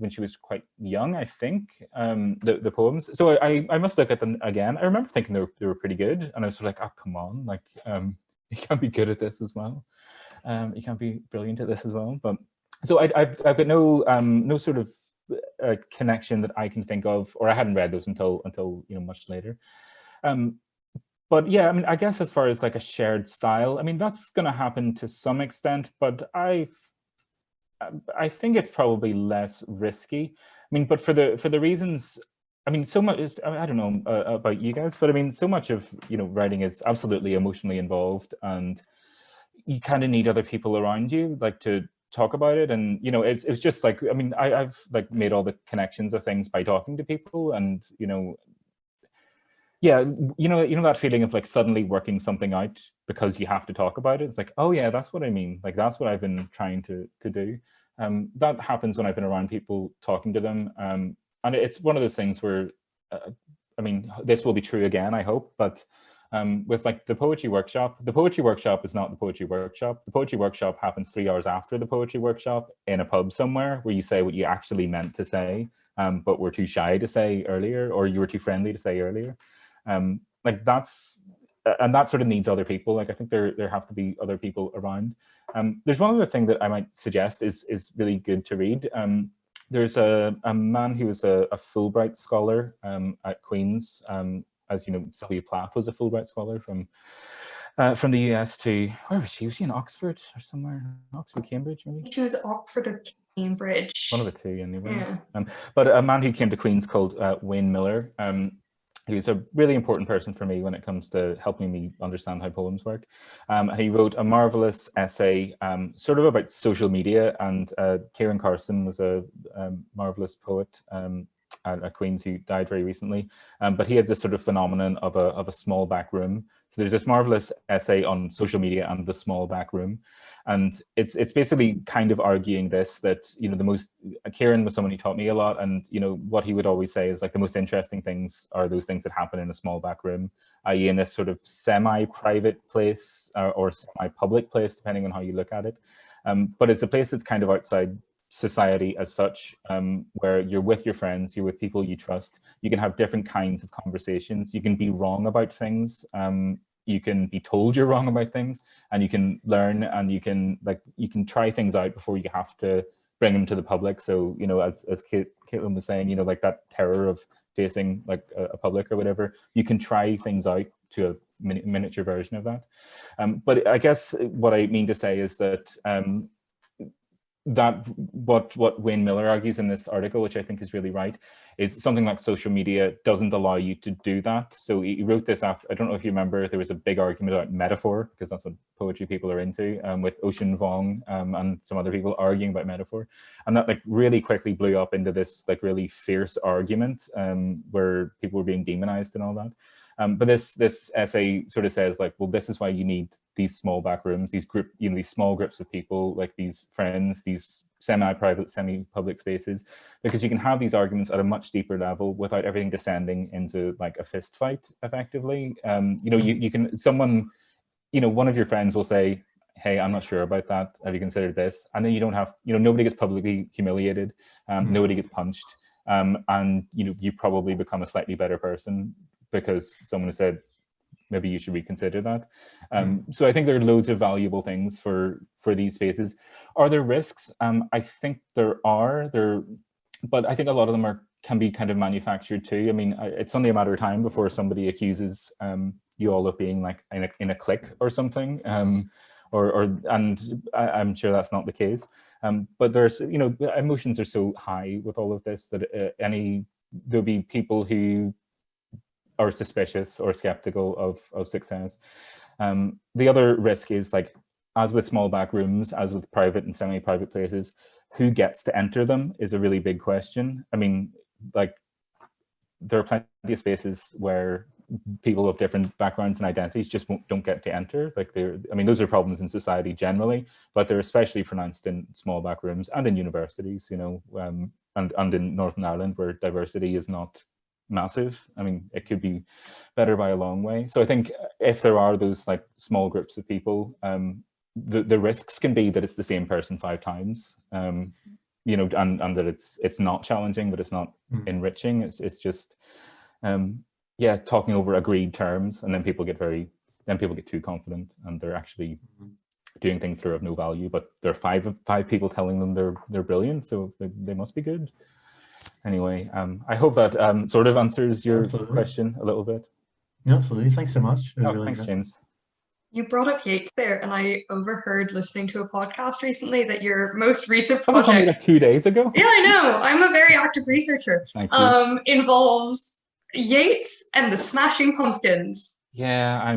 she was quite young. I think the poems. So I must look at them again. I remember thinking they were pretty good, and I was sort of like, oh come on, like you can't be good at this as well. You can't be brilliant at this as well. But so I've got no sort of connection that I can think of, or I hadn't read those until much later. But yeah, I mean, I guess as far as like a shared style, I mean, that's going to happen to some extent, but I think it's probably less risky. I mean, but for the reasons, I mean, so much is, I don't know about you guys, but I mean, so much of writing is absolutely emotionally involved, and you kind of need other people around you, like, to talk about it. And it's just like, I mean, I've like made all the connections of things by talking to people, and yeah, that feeling of like suddenly working something out because you have to talk about it. It's like, oh yeah, that's what I mean. Like, that's what I've been trying to do. That happens when I've been around people, talking to them. And it's one of those things where, I mean, this will be true again, I hope, but with like the poetry workshop is not the poetry workshop. The poetry workshop happens 3 hours after the poetry workshop in a pub somewhere, where you say what you actually meant to say, but were too shy to say earlier, or you were too friendly to say earlier. Like that's, and that sort of needs other people. Like, I think there have to be other people around. There's one other thing that I might suggest is really good to read. There's a man who was a Fulbright scholar at Queen's. As you know, Sylvia Plath was a Fulbright scholar from the US to, where was she? Was she in Oxford or somewhere? Oxford, Cambridge, maybe? She was Oxford or Cambridge. One of the two, anyway. Yeah. But a man who came to Queen's called Wayne Miller. He's a really important person for me when it comes to helping me understand how poems work. He wrote a marvelous essay sort of about social media, and Kieran Carson was a marvelous poet at Queen's who died very recently. But he had this sort of phenomenon of a small back room. So there's this marvelous essay on social media and the small back room. And it's basically kind of arguing this, that, Kieran was someone who taught me a lot. And, what he would always say is like, the most interesting things are those things that happen in a small back room, i.e. in this sort of semi-private place or semi-public place, depending on how you look at it. But it's a place that's kind of outside society as such, where you're with your friends, you're with people you trust. You can have different kinds of conversations. You can be wrong about things. You can be told you're wrong about things, and you can learn, and you can try things out before you have to bring them to the public. So, as Caitlin was saying, like that terror of facing like a public or whatever, you can try things out to a miniature version of that. But I guess what I mean to say is that that what Wayne Miller argues in this article, which I think is really right, is something like social media doesn't allow you to do that. So he wrote this after, I don't know if you remember, there was a big argument about metaphor, because that's what poetry people are into, with Ocean Vuong and some other people arguing about metaphor. And that like really quickly blew up into this like really fierce argument where people were being demonized and all that. But this essay sort of says like, well, this is why you need these small back rooms, these small groups of people, like these friends, these semi-private, semi-public spaces, because you can have these arguments at a much deeper level without everything descending into like a fist fight, effectively. You can, one of your friends will say, hey, I'm not sure about that. Have you considered this? And then you don't have, nobody gets publicly humiliated. Nobody gets punched. And you probably become a slightly better person because someone has said, maybe you should reconsider that. So I think there are loads of valuable things for these spaces. Are there risks? I think there are. But I think a lot of them can be kind of manufactured too. I mean, it's only a matter of time before somebody accuses you all of being like in a clique or something. And I'm sure that's not the case. But there's, emotions are so high with all of this that any there'll be people who are suspicious or skeptical of success. The other risk is, like, as with small back rooms, as with private and semi-private places, who gets to enter them is a really big question. I mean, like, there are plenty of spaces where people of different backgrounds and identities just don't get to enter. Like, I mean, those are problems in society generally, but they're especially pronounced in small back rooms and in universities, you know, and in Northern Ireland, where diversity is not massive. I mean, it could be better by a long way. So I think if there are those, like, small groups of people, the risks can be that it's the same person 5 times, you know, and that it's not challenging, but it's not enriching. It's just, yeah, talking over agreed terms, and then people get too confident, and they're actually doing things that are of no value, but there are five people telling them they're brilliant, so they must be good. Anyway, I hope that sort of answers your question a little bit. Absolutely, thanks so much. Oh, really thanks, James. You brought up Yeats there, and I overheard listening to a podcast recently that your most recent project— That was only like 2 days ago. Yeah, I know. I'm a very active researcher. Thank you. Involves Yeats and the Smashing Pumpkins. Yeah,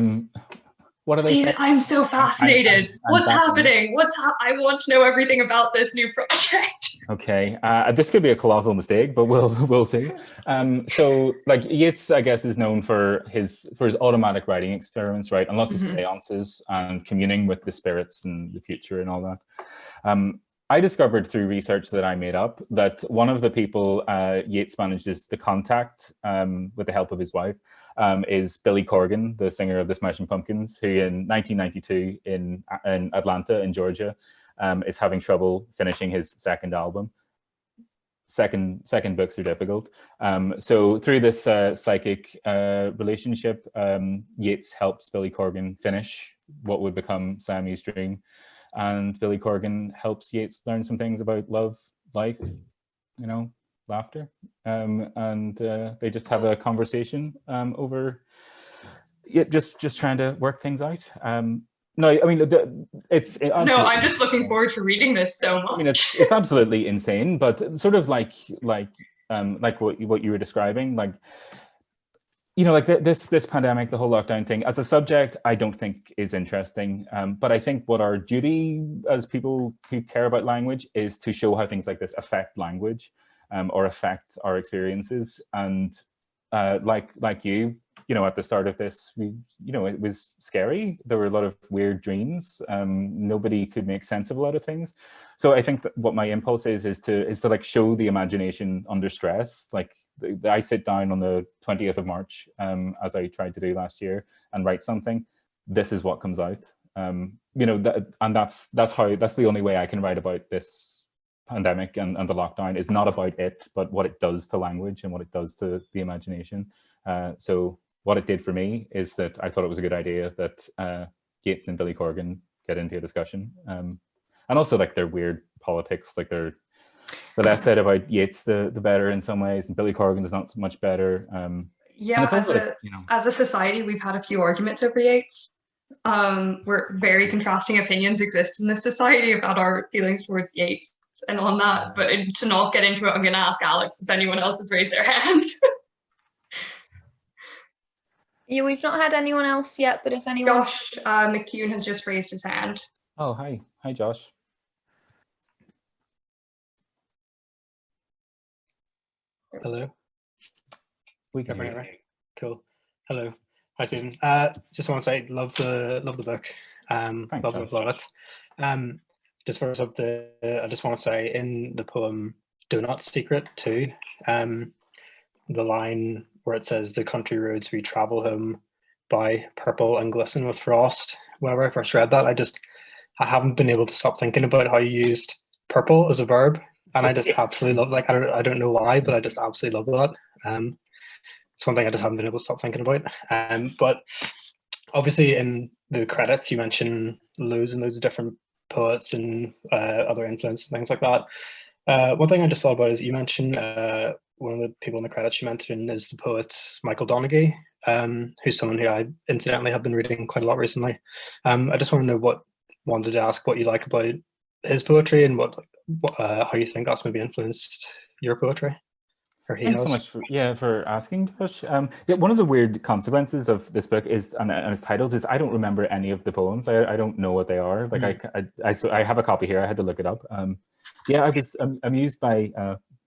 what are they saying? I'm so fascinated. What's happening? I want to know everything about this new project. Okay, this could be a colossal mistake, but we'll see. So, like, Yeats, I guess, is known for his automatic writing experiments, right, and lots of seances and communing with the spirits and the future and all that. I discovered through research that I made up that one of the people Yeats manages to contact with the help of his wife is Billy Corgan, the singer of the Smashing Pumpkins, who in 1992 in Atlanta in Georgia is having trouble finishing his second album. Second books are difficult. So through this psychic relationship, Yeats helps Billy Corgan finish what would become Siamese Dream. And Billy Corgan helps Yeats learn some things about love, life, you know, laughter. And they just have a conversation over just trying to work things out. No, I mean, no, I'm just looking forward to reading this so much. I mean, it's absolutely insane, but sort of like what you were describing, like, you know, like this pandemic, the whole lockdown thing, as a subject, I don't think is interesting. But I think what our duty as people who care about language is to show how things like this affect language, or affect our experiences. And like you know, at the start of this, it was scary. There were a lot of weird dreams. Nobody could make sense of a lot of things. So I think that what my impulse is to like show the imagination under stress. Like, I sit down on the 20th of March, as I tried to do last year, and write something. This is what comes out. You know, that's the only way I can write about this pandemic and the lockdown. Is not about it, but what it does to language and what it does to the imagination. So what it did for me is that I thought it was a good idea that Yeats and Billy Corgan get into a discussion, and also, like, their weird politics, like the less said about Yeats, the better in some ways, and Billy Corgan is not so much better. Yeah, as a society, we've had a few arguments over Yeats. Where very contrasting opinions exist in this society about our feelings towards Yeats and on that. But to not get into it, I'm going to ask Alex if anyone else has raised their hand. Yeah, we've not had anyone else yet, but if anyone... Josh McCune has just raised his hand. Oh, hi. Hi, Josh. Hello. We can hear you. Right. Cool. Hello. Hi, Stephen. Just want to say, love the book. Thanks, love it. Just first up, I just want to say, in the poem "Donut Secret" too, the line where it says, "The country roads we travel home by, purple and glisten with frost." Whenever I first read that, I haven't been able to stop thinking about how you used purple as a verb, and I just absolutely love. Like, I don't know why, but I just absolutely love that. It's one thing I just haven't been able to stop thinking about. But obviously, in the credits, you mention loads and loads of different poets and other influences and things like that. One thing I just thought about is you mentioned one of the people in the credits you mentioned is the poet Michael Donegie, who's someone who I incidentally have been reading quite a lot recently. I just wanted to ask what you like about his poetry and how you think that's maybe influenced your poetry or he Thanks so knows. much for asking, Josh. Yeah, one of the weird consequences of this book is, and its titles is, I don't remember any of the poems. I don't know what they are. Like I have a copy here. I had to look it up. Yeah, I was amused by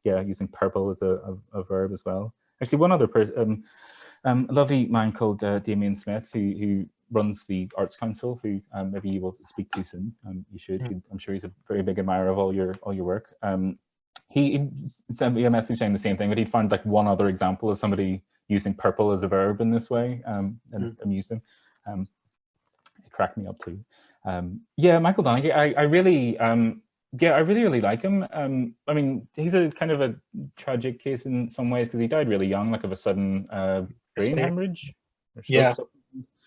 using purple as a verb as well. Actually, one other person, a lovely man called Damien Smith, who runs the Arts Council, who maybe you will speak to soon. You should. I'm sure he's a very big admirer of all your work. He sent me a message saying the same thing, but he'd found like one other example of somebody using purple as a verb in this way, and it amused him. It cracked me up too. Yeah, Michael Donaghy, I really really like him. I mean, he's a kind of a tragic case in some ways because he died really young, like of a sudden brain hemorrhage or stroke.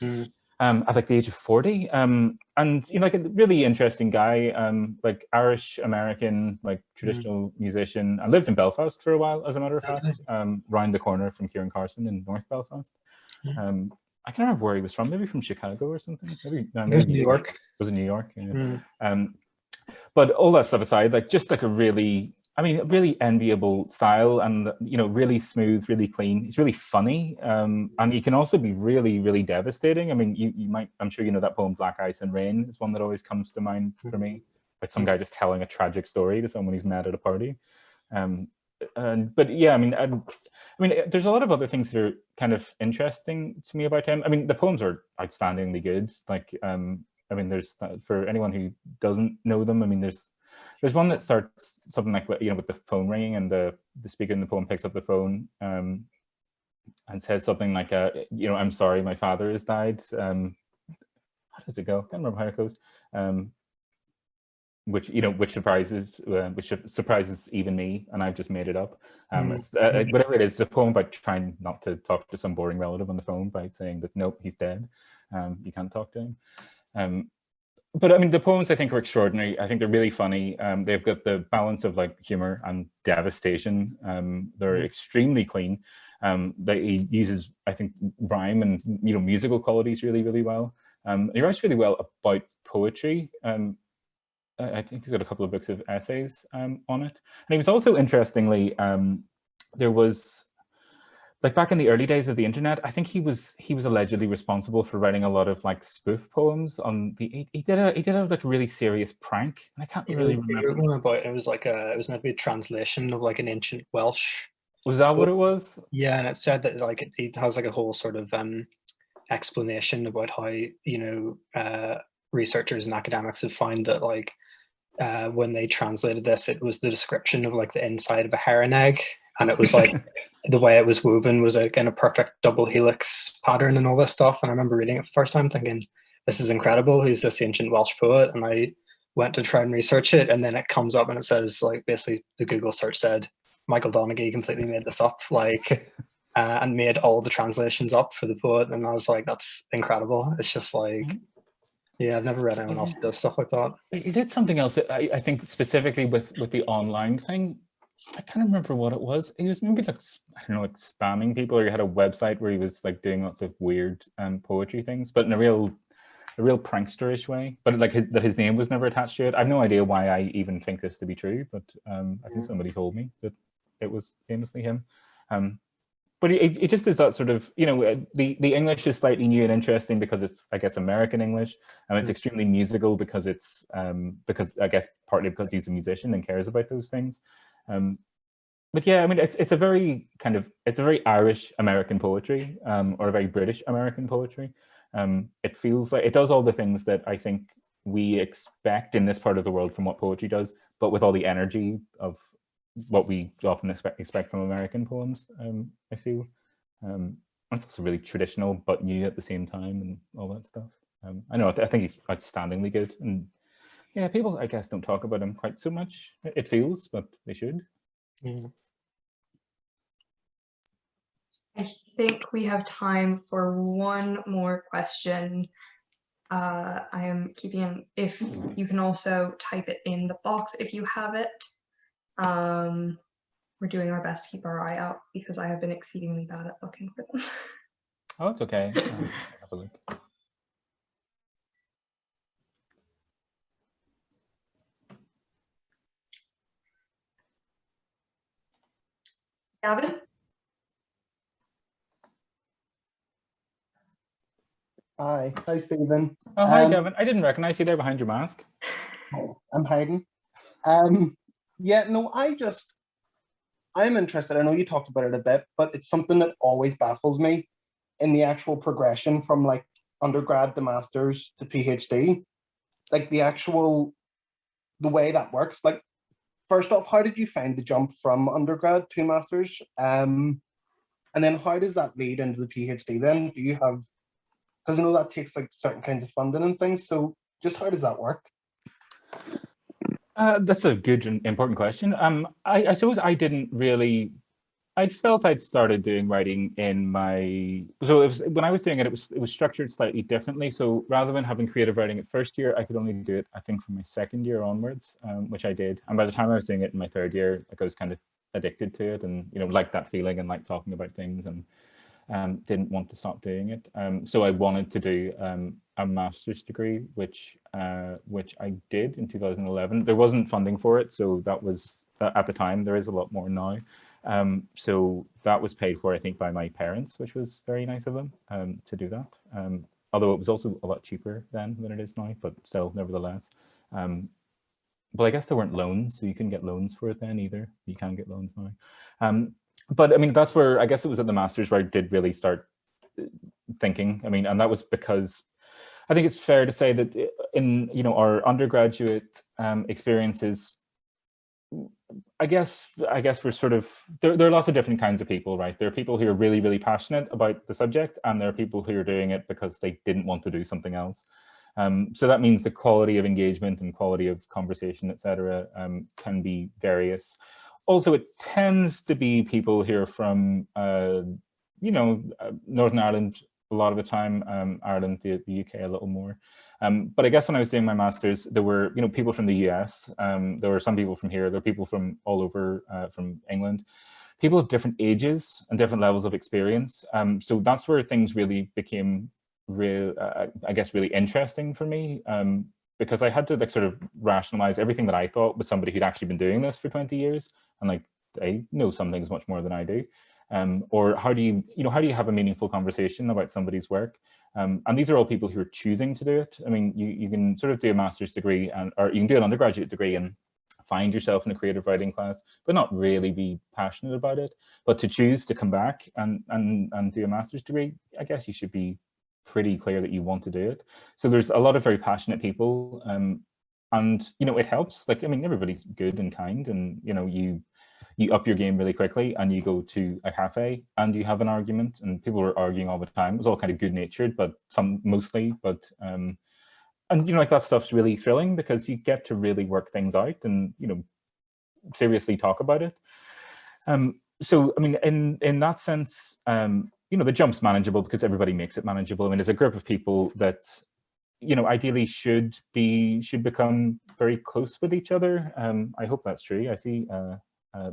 Yeah. At like the age of 40, and like a really interesting guy, like Irish American, like traditional musician, and lived in Belfast for a while, as a matter of fact, round the corner from Kieran Carson in North Belfast. I can't remember where he was from, maybe from Chicago or something. Maybe New York. Was it New York? Yeah. But all that stuff aside, like just like a really enviable style, and really smooth, really clean. It's really funny, and he can also be really, really devastating. I mean, you might, I'm sure you know that poem "Black Ice and Rain" is one that always comes to mind for me. Like some guy just telling a tragic story to someone he's met at a party. But yeah, I mean, there's a lot of other things that are kind of interesting to me about him. I mean, the poems are outstandingly good. Like, I mean, there's, for anyone who doesn't know them, I mean, there's one that starts something like, with the phone ringing, and the speaker in the poem picks up the phone and says something like, "I'm sorry, my father has died." How does it go? I can't remember how it goes. Which surprises even me, and I've just made it up. It's, whatever it is, it's a poem about trying not to talk to some boring relative on the phone by saying that nope, he's dead. You can't talk to him. But I mean, the poems I think are extraordinary. I think they're really funny. They've got the balance of like humor and devastation. They're extremely clean. That he uses, I think, rhyme and musical qualities really, really well. He writes really well about poetry. I think he's got a couple of books of essays on it. And he was also, interestingly, there was, like back in the early days of the internet, I think he was allegedly responsible for writing a lot of like spoof poems on the. He did a like really serious prank, and I can't really remember. One about it was like it was meant to be a translation of like an ancient Welsh. Was that what it was? Yeah, and it said that like it has like a whole sort of explanation about how researchers and academics have found that like when they translated this, it was the description of like the inside of a heron egg, and it was like the way it was woven was like in a perfect double helix pattern and all this stuff. And I remember reading it the first time thinking, this is incredible. Who's this ancient Welsh poet? And I went to try and research it, and then it comes up and it says like basically the Google search said Michael Donaghy completely made this up, like and made all the translations up for the poet. And I was like, that's incredible. It's just like, yeah, I've never read anyone else who does stuff like that. He did something else, I think, specifically with the online thing. I can't remember what it was. He was maybe like, I don't know, like spamming people, or he had a website where he was like doing lots of weird poetry things, but in a real pranksterish way. But like his name was never attached to it. I have no idea why I even think this to be true, but I think somebody told me that it was famously him. But it just is that sort of, the English is slightly new and interesting because it's, I guess, American English, and it's extremely musical because it's because I guess partly because he's a musician and cares about those things. But yeah, I mean, it's a very Irish American poetry, or a very British American poetry. It feels like it does all the things that I think we expect in this part of the world from what poetry does, but with all the energy of what we often expect from American poems. I feel it's also really traditional but new at the same time, and all that stuff. I know, I think he's outstandingly good, and yeah, people I guess don't talk about him quite so much, it feels, but they should. I think we have time for one more question. I am keeping, if you can also type it in the box if you have it. We're doing our best to keep our eye out because I have been exceedingly bad at looking for them. Oh, it's okay. Have a look. Gavin? Hi, Stephen. Oh, hi, Gavin. I didn't recognize you there behind your mask. I'm hiding. Yeah, no, I'm interested. I know you talked about it a bit, but it's something that always baffles me in the actual progression from like undergrad to master's to PhD. Like the way that works. Like, first off, how did you find the jump from undergrad to master's? And then how does that lead into the PhD then? Do you have, because I know that takes like certain kinds of funding and things. So just how does that work? That's a good and important question. I suppose I didn't really. I felt I'd started doing writing in my. So it was when I was doing it. It was structured slightly differently. So rather than having creative writing at first year, I could only do it, I think, from my second year onwards, which I did. And by the time I was doing it in my third year, like I was kind of addicted to it, and liked that feeling and liked talking about things, and didn't want to stop doing it. So I wanted to do a master's degree, which I did in 2011. There wasn't funding for it, so that was at the time. There is a lot more now. So that was paid for, I think, by my parents, which was very nice of them to do that. Although it was also a lot cheaper then than it is now, but still, nevertheless. But I guess there weren't loans, so you couldn't get loans for it then either. You can get loans now. But I mean, that's where I guess it was at the master's where I did really start thinking. I mean, and that was because I think it's fair to say that in our undergraduate experiences, I guess we're sort of there are lots of different kinds of people, right? There are people who are really, really passionate about the subject, and there are people who are doing it because they didn't want to do something else. So that means the quality of engagement and quality of conversation, etc., can be various. Also, it tends to be people here from, Northern Ireland a lot of the time, Ireland, the UK a little more. But I guess when I was doing my master's, there were, people from the US, there were some people from here, there were people from all over, from England, people of different ages and different levels of experience. So that's where things really became really interesting for me. Because I had to sort of rationalize everything that I thought with somebody who'd actually been doing this for 20 years. And they know some things much more than I do. Or how do you have a meaningful conversation about somebody's work? And these are all people who are choosing to do it. I mean, you can sort of do a master's degree or you can do an undergraduate degree and find yourself in a creative writing class, but not really be passionate about it. But to choose to come back and do a master's degree, I guess you should be pretty clear that you want to do it. So there's a lot of very passionate people, and it helps. Like, I mean, everybody's good and kind, and you up your game really quickly, and you go to a cafe and you have an argument, and people are arguing all the time. It was all kind of good natured, but mostly, and like that stuff's really thrilling because you get to really work things out and seriously talk about it. So I mean, in that sense, the jump's manageable because everybody makes it manageable. I mean, there's a group of people that ideally should become very close with each other. I hope that's true. I see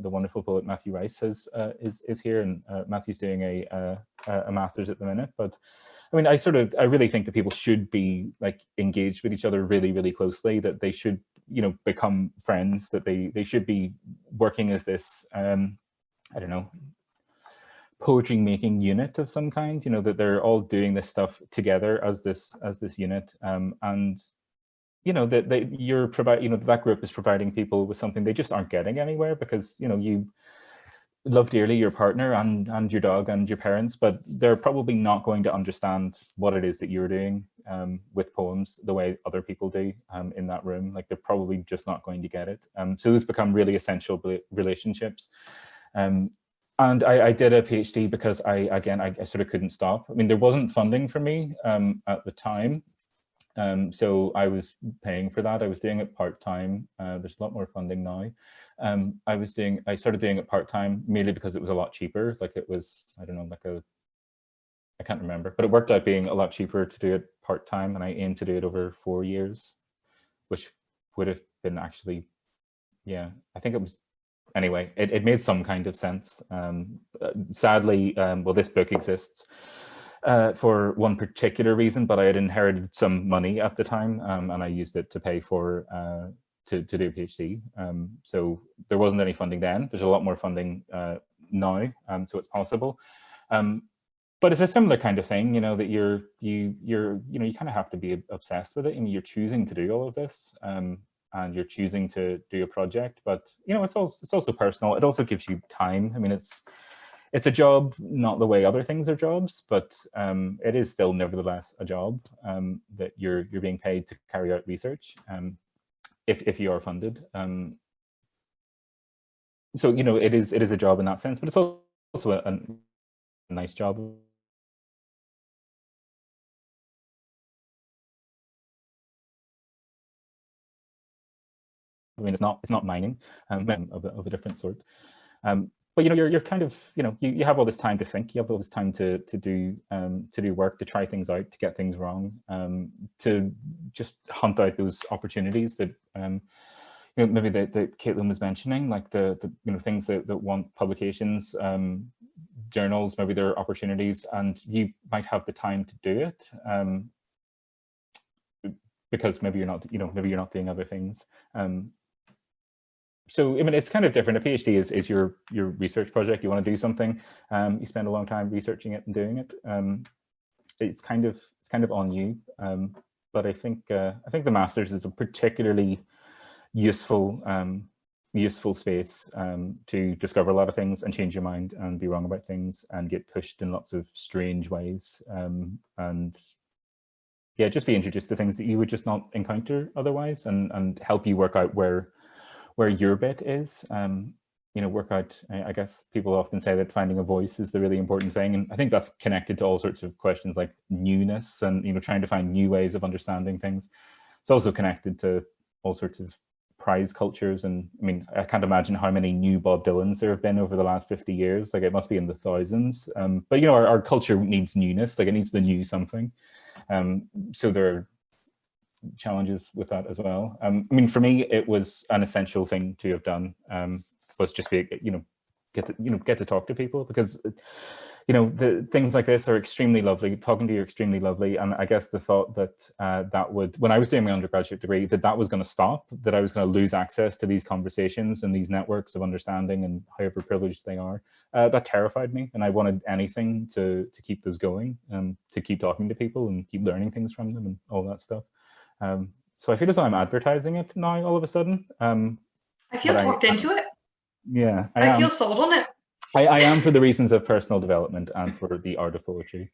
the wonderful poet Matthew Rice is here, and Matthew's doing a master's at the minute. But I mean, I really think that people should be engaged with each other really, really closely. That they should become friends. That they should be working as this I don't know, poetry making unit of some kind. That they're all doing this stuff together as this unit, and that you're that group is providing people with something they just aren't getting anywhere, because you love dearly your partner and your dog and your parents, but they're probably not going to understand what it is that you're doing with poems the way other people do in that room. Like, they're probably just not going to get it. So those become really essential relationships. And I did a PhD because I sort of couldn't stop. I mean, there wasn't funding for me at the time. So I was paying for that. I was doing it part-time. There's a lot more funding now. I started doing it part-time mainly because it was a lot cheaper. Like, it was, I don't know, I can't remember, but it worked out being a lot cheaper to do it part-time, and I aimed to do it over 4 years, which would have been actually, yeah, I think it was, anyway, it made some kind of sense. Sadly, well, this book exists for one particular reason, but I had inherited some money at the time, and I used it to pay for to do a PhD. So there wasn't any funding then. There's a lot more funding now, so it's possible. But it's a similar kind of thing, you know, that you kind of have to be obsessed with it. I mean, you're choosing to do all of this, and you're choosing to do a project, but you know, it's also personal. It also gives you time. I mean, it's a job, not the way other things are jobs, but it is still nevertheless a job that you're being paid to carry out research, if you are funded. So you know, it is a job in that sense, but it's also a nice job. I mean, it's not mining of a different sort. But you know, you're kind of, you know, you have all this time to think, you have all this time to do work, to try things out, to get things wrong, to just hunt out those opportunities that you know, maybe that Caitlin was mentioning, like the you know, things that want publications, journals, maybe there are opportunities, and you might have the time to do it, because maybe you're not, you know, maybe you're not doing other things. So I mean, it's kind of different. A PhD is your research project. You want to do something, you spend a long time researching it and doing it. It's kind of on you. But I think the master's is a particularly useful space to discover a lot of things and change your mind and be wrong about things and get pushed in lots of strange ways, and yeah, just be introduced to things that you would just not encounter otherwise, and help you work out where your bit is. You know, work out, I guess people often say that finding a voice is the really important thing, and I think that's connected to all sorts of questions like newness and, you know, trying to find new ways of understanding things. It's also connected to all sorts of prize cultures, and I mean, I can't imagine how many new Bob Dylans there have been over the last 50 years. Like, it must be in the thousands. But you know, our culture needs newness, like it needs the new something. So there are challenges with that as well. I mean, for me, it was an essential thing to have done, was just be, you know, get to talk to people, because you know, the things like this are extremely lovely. Talking to you are extremely lovely, and I guess the thought that that would, when I was doing my undergraduate degree, that was going to stop, that I was going to lose access to these conversations and these networks of understanding, and however privileged they are, that terrified me, and I wanted anything to keep those going, to keep talking to people and keep learning things from them and all that stuff. So I feel as though I'm advertising it now all of a sudden. I feel talked into it. Yeah, I feel sold on it. I am, for the reasons of personal development and for the art of poetry.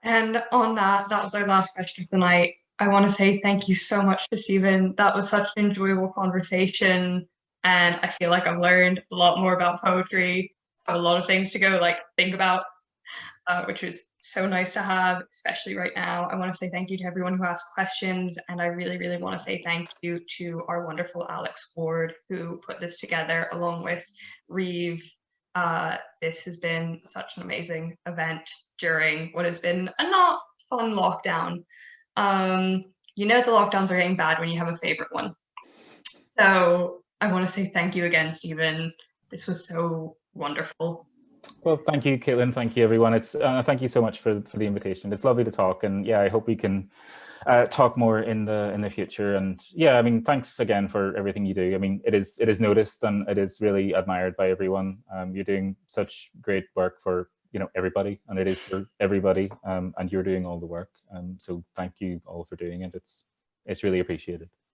And on that was our last question of the night. I want to say thank you so much to Stephen. That was such an enjoyable conversation, and I feel like I've learned a lot more about poetry, have a lot of things to go think about, which was so nice to have, especially right now. I want to say thank you to everyone who asked questions, and I really, really want to say thank you to our wonderful Alex Ward, who put this together along with Reeve. This has been such an amazing event during what has been a not fun lockdown. You know, the lockdowns are getting bad when you have a favorite one. So I want to say thank you again, Stephen. This was so wonderful. Well, thank you, Caitlin. Thank you, everyone. It's thank you so much for the invitation. It's lovely to talk, and yeah, I hope we can talk more in the future. And yeah, I mean, thanks again for everything you do. I mean, it is noticed and it is really admired by everyone. You're doing such great work for, you know, everybody, and it is for everybody. And you're doing all the work. So thank you all for doing it. It's really appreciated.